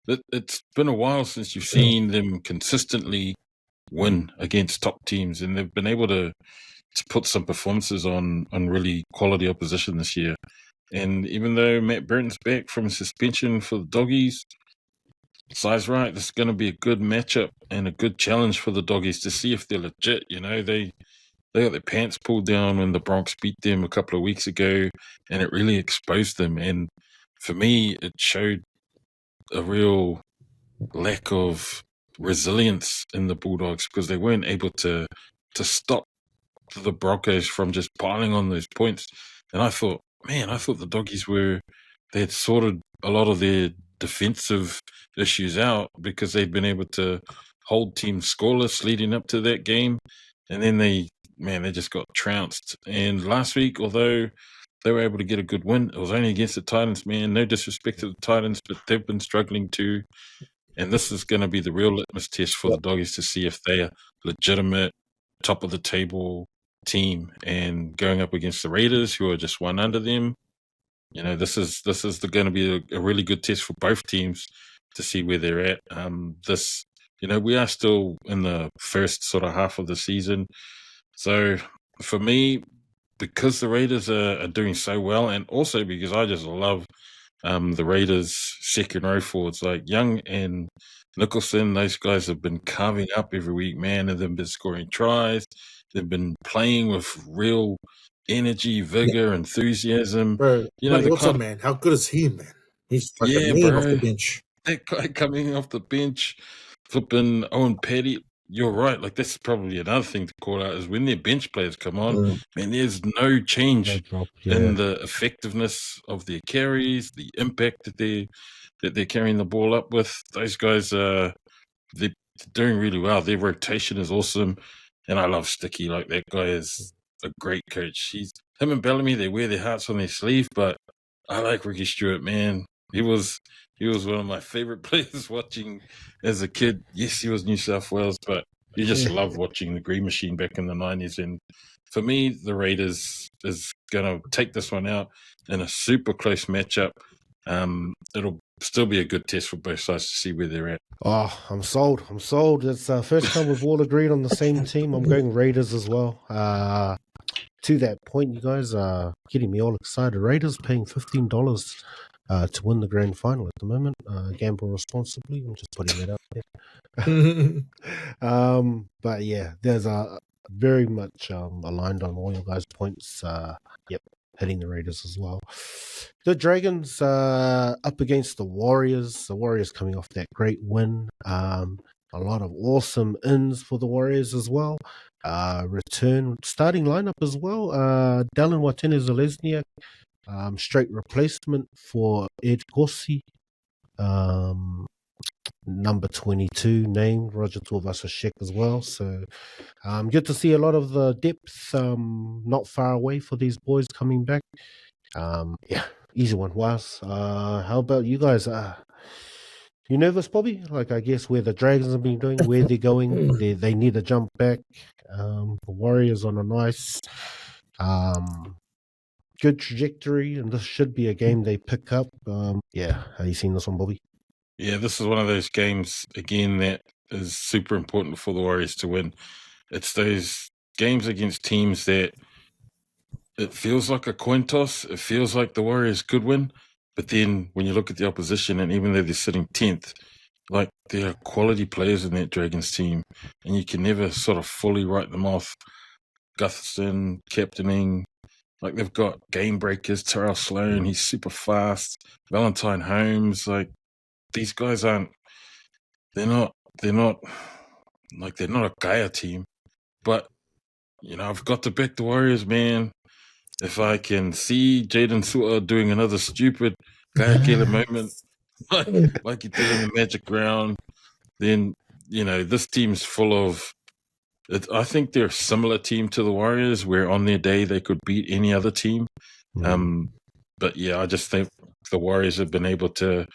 it's been a while since you've seen them consistently win against top teams, and they've been able to put some performances on really quality opposition this year. And even though Matt Burton's back from suspension for the doggies, Si's right. This is going to be a good matchup and a good challenge for the doggies to see if they're legit. You know, they got their pants pulled down when the Broncos beat them a couple of weeks ago, and it really exposed them. And for me, it showed a real lack of resilience in the Bulldogs because they weren't able to stop the Broncos from just piling on those points. And I thought the doggies they had sorted a lot of their defensive issues out because they'd been able to hold teams scoreless leading up to that game. And then they just got trounced. And last week, although they were able to get a good win, it was only against the Titans, man. No disrespect to the Titans, but they've been struggling too. And this is going to be the real litmus test for the doggies to see if they are legitimate, top of the table team. And going up against the Raiders, who are just one under them, you know, this is going to be a really good test for both teams to see where they're at. We are still in the first sort of half of the season. So for me, because the Raiders are doing so well, and also because I just love the Raiders' second row forwards like Young and Nicholson, those guys have been carving up every week, man, and they've been scoring tries. They've been playing with real energy, vigor, enthusiasm. Bro, what's up, man? How good is he, man? He's fucking off the bench. That guy coming off the bench, flipping Owen Petty. You're right. Like, that's probably another thing to call out is when their bench players come on, man, there's no change in the effectiveness of their carries, the impact that they're carrying the ball up with. Those guys they're doing really well. Their rotation is awesome. And I love Sticky. Like, that guy is a great coach. Him and Bellamy, they wear their hearts on their sleeve, but I like Ricky Stewart, man. He was one of my favorite players watching as a kid. Yes, he was New South Wales, but you just love watching the Green Machine back in the 90s. And for me, the Raiders is going to take this one out in a super close matchup. It'll still be a good test for both sides to see where they're at. Oh, I'm sold. It's the first time we've all agreed on the same team. I'm going Raiders as well. To that point, you guys are getting me all excited. Raiders paying $15 to win the grand final at the moment. Gamble responsibly. I'm just putting that out there. But yeah, there's a very much aligned on all your guys' points. Hitting the Raiders as well. The Dragons up against the Warriors. The Warriors coming off that great win. A lot of awesome ins for the Warriors as well. Return starting lineup as well. Dallin Watene-Zelezniak, straight replacement for Ed Corsi. Number 22 named Roger Tuivasa-Sheck as well. So good to see a lot of the depth not far away for these boys coming back. Easy one. Was how about you guys? You nervous, Bobby? Like, I guess where the Dragons have been doing, where they're going, they need to jump back. The Warriors on a nice good trajectory, and this should be a game they pick up. How you seen this one, Bobby? Yeah, this is one of those games, again, that is super important for the Warriors to win. It's those games against teams that it feels like a coin toss. It feels like the Warriors could win. But then when you look at the opposition, and even though they're sitting 10th, like, there are quality players in that Dragons team, and you can never sort of fully write them off. Gutherson, captaining, Like they've got game breakers, Terrell Sloan, he's super fast. Valentine Holmes, like these guys they're not a Gaia team. But, I've got to back the Warriors, man. If I can see Jaden Suter doing another stupid Gaia Killer moment like he did in the Magic round, then, this team's full of I think they're a similar team to the Warriors, where on their day they could beat any other team. But yeah, I just think the Warriors have been able to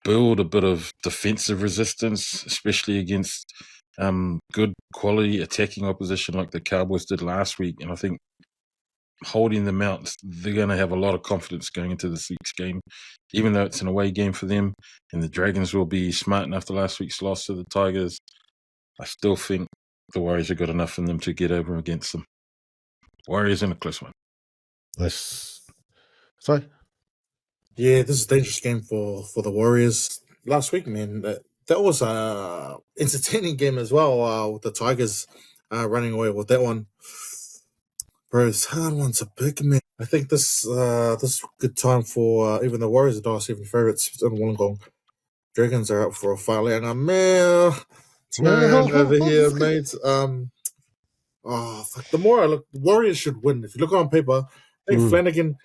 build a bit of defensive resistance, especially against good quality attacking opposition like the Cowboys did last week. And I think holding them out, they're going to have a lot of confidence going into this week's game, even though it's an away game for them. And the Dragons will be smart enough after last week's loss to the Tigers. I still think the Warriors have got enough in them to get over against them. Warriors in a close one. Sorry? Yeah, this is a dangerous game for the Warriors. Last week, man, that was a entertaining game as well, with the Tigers running away with that one. Bro, it's hard one to pick, man. I think this is a good time for even the Warriors are $1.70 favorites in Wollongong. Dragons are up for a fight. And I'm over here, mate. Fuck. The more I look, Warriors should win. If you look on paper, hey, Flanagan,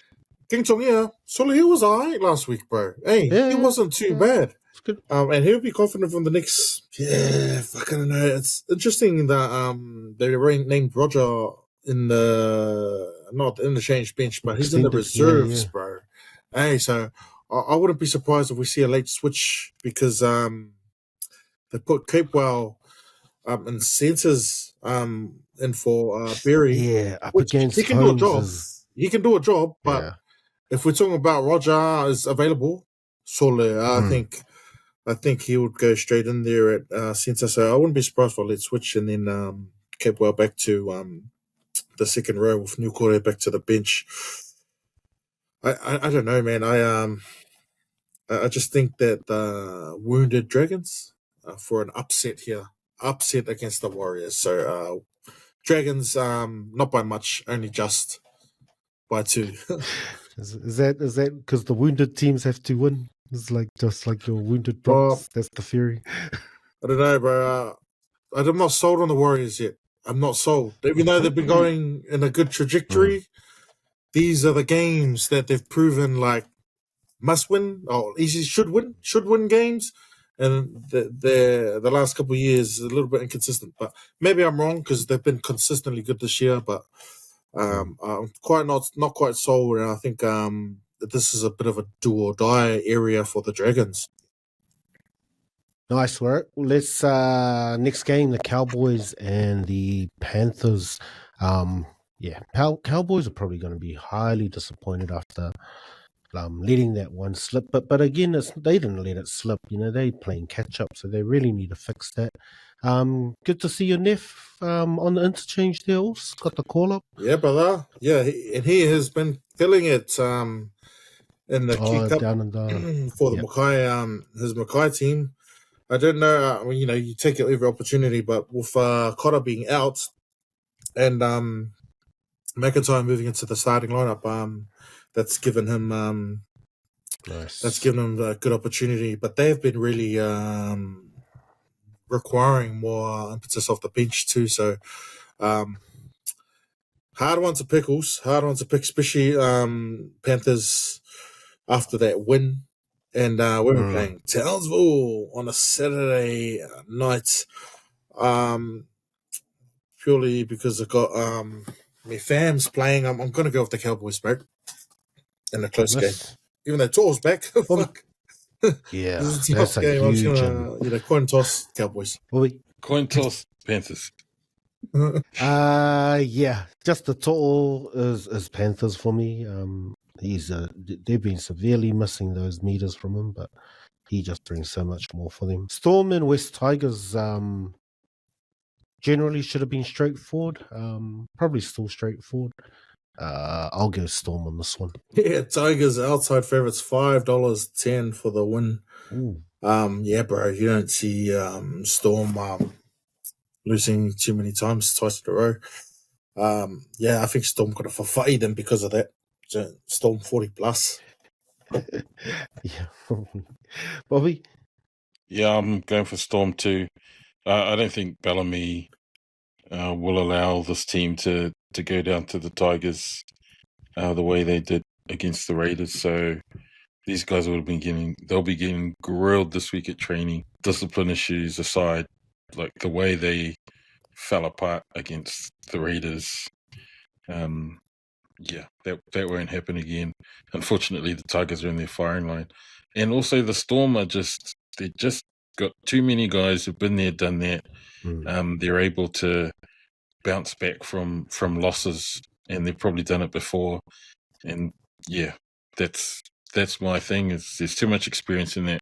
King Chong, he was alright last week, bro. Hey, he wasn't too bad. And he'll be confident from the next. Yeah, fucking know. It's interesting that they named Roger in the not in the change bench, but he's in the reserves, bro. Hey, so I wouldn't be surprised if we see a late switch because they put Capewell and centers in for Berry. Yeah, up against he can do a job. He can do a job, but if we're talking about Roger is available, surely I think he would go straight in there at center. So I wouldn't be surprised for a late switch and then Capewell back to the second row with New Corey back to the bench. I don't know, man. I just think that the wounded Dragons for an upset here, upset against the Warriors. So Dragons, not by much, only just by 2. Is that because the wounded teams have to win? It's just like your wounded Bronx. That's the theory. I don't know, bro. I'm not sold on the Warriors yet. I'm not sold. Even though they've been going in a good trajectory, these are the games that they've proven like must win or easy should win games. And the last couple of years a little bit inconsistent. But maybe I'm wrong because they've been consistently good this year. But I'm quite not quite sold, and I think that this is a bit of a do or die area for the Dragons. Nice work. Let's next game, the Cowboys and the Panthers. Cowboys are probably going to be highly disappointed after letting that one slip. But again, they didn't let it slip. They playing catch up, so they really need to fix that. Good to see your Neff on the interchange there. Also got the call up. Yeah, brother. Yeah, he has been filling it in the Key Cup down and down for the Mackay his Mackay team. I don't know. You take every opportunity, but with Cotter being out and McIntyre moving into the starting lineup, that's given him that's given him a good opportunity. But they've been really requiring more impetus off the bench too. So hard one to pick, especially Panthers after that win. And we're playing Townsville on a Saturday night, purely because I've got my fams playing. I'm going to go with the Cowboys, mate, in a close game. Even though Tor's back, fuck. Yeah, this is a tough game. I'm just going to coin toss Cowboys. Coin toss Panthers. Just the total is Panthers for me. They've been severely missing those meters from him, but he just brings so much more for them. Storm and West Tigers generally should have been straightforward. Probably still straightforward. I'll go Storm on this one. Yeah, Tigers outside favorites $5.10 for the win. Ooh. Bro, you don't see Storm losing too many times, twice in a row. Yeah, I think Storm could have forfeited them because of that. Storm 40 plus. Yeah, Bobby. Yeah, I'm going for Storm too. I don't think Bellamy will allow this team to go down to the Tigers the way they did against the Raiders. So these guys they'll be getting grilled this week at training. Discipline issues aside, like the way they fell apart against the Raiders. Yeah, that won't happen again. Unfortunately, the Tigers are in their firing line, and also the Storm are they just got too many guys who've been there, done that. They're able to bounce back from losses, and they've probably done it before. And yeah, that's my thing. Is there's too much experience in that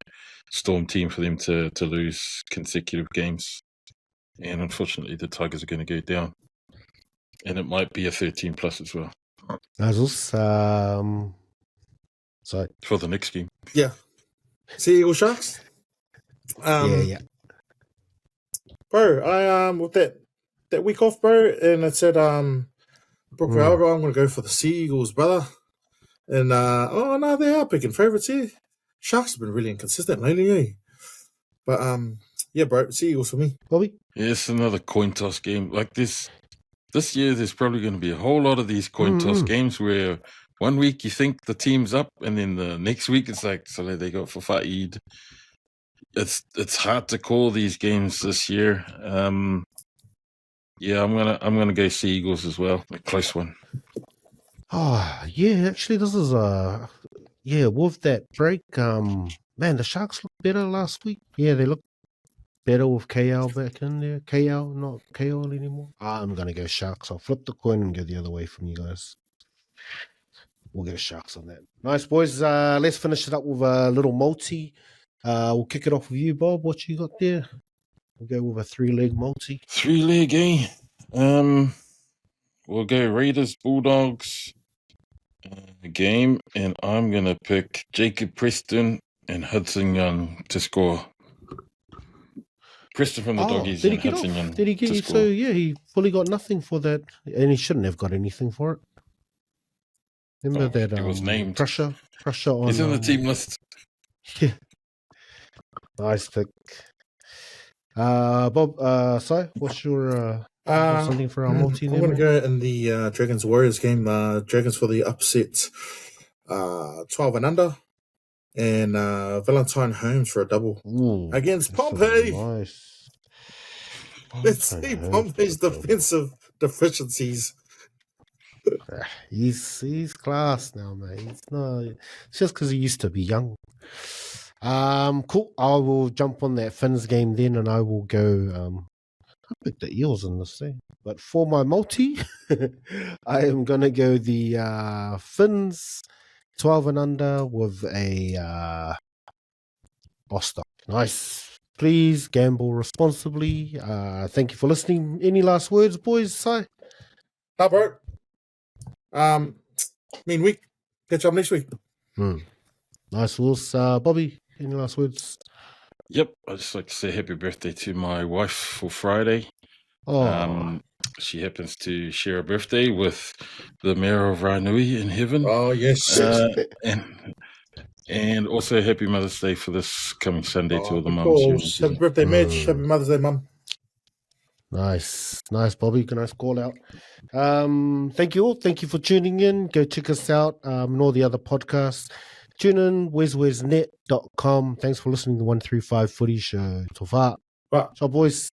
Storm team for them to lose consecutive games, and unfortunately, the Tigers are going to go down, and it might be a 13 plus as well. Sorry. For the next game. Yeah. Sea Eagle Sharks? Yeah. Bro, I with that week off, bro, and it said Brook Valero, I'm gonna go for the Sea Eagles, brother. And no, they are picking favourites here. Sharks have been really inconsistent lately, eh? But yeah, bro, Sea Eagles for me. Bobby? Yeah, it's another coin toss game. Like this year, there's probably going to be a whole lot of these coin toss games where one week you think the team's up, and then the next week it's like, so they got for Fa'id. It's hard to call these games this year. Yeah, I'm gonna go Sea Eagles as well. A close one. Oh yeah, actually, this is with that break, man, the Sharks looked better last week. Yeah, they looked better with KL back in there. KL, not KL anymore. I'm gonna go Sharks. I'll flip the coin and go the other way from you guys. We'll go Sharks on that. Nice, boys. Let's finish it up with a little multi. We'll kick it off with you, Bob. What you got there? We'll go with a 3-leg multi. 3-leg, eh? We'll go Raiders, Bulldogs game, and I'm going to pick Jacob Preston and Hudson Young to score. Preston from the Doggies and Hudson Young. Did he get you? So, yeah, he fully got nothing for that, and he shouldn't have got anything for it. Remember that it was named. Pressure on... He's on the team list. Yeah. Nice pick. Bob, sorry, what's your... something for our multi? I'm going to go in the Dragons Warriors game. Dragons for the upset 12 and under, and Valentine Holmes for a double against Pompey. Nice. Let's see Pompey's defensive deficiencies. He's class now, mate. It's just because he used to be young. Cool. I will jump on that Finns game then, and I will go. I picked the Eels in this thing, but for my multi, I am gonna go the Finns 12 and under with a Bostock. Nice. Please gamble responsibly. Thank you for listening. Any last words, boys? Si? Hi, bro. Mean week. Catch up next week. Nice, Wills. Bobby, any last words? Yep, I'd just like to say happy birthday to my wife for Friday. She happens to share a birthday with the mayor of Ranui in heaven. Oh, yes. And also happy Mother's Day for this coming Sunday to all the mums. Happy birthday, Midge. Happy Mother's Day, Mum. Nice, Bobby. Nice call out. Thank you all. Thank you for tuning in. Go check us out and all the other podcasts. Tune in, WesWesNet.com. Thanks for listening to the 135 Footy Show. Tofat. Ciao, boys.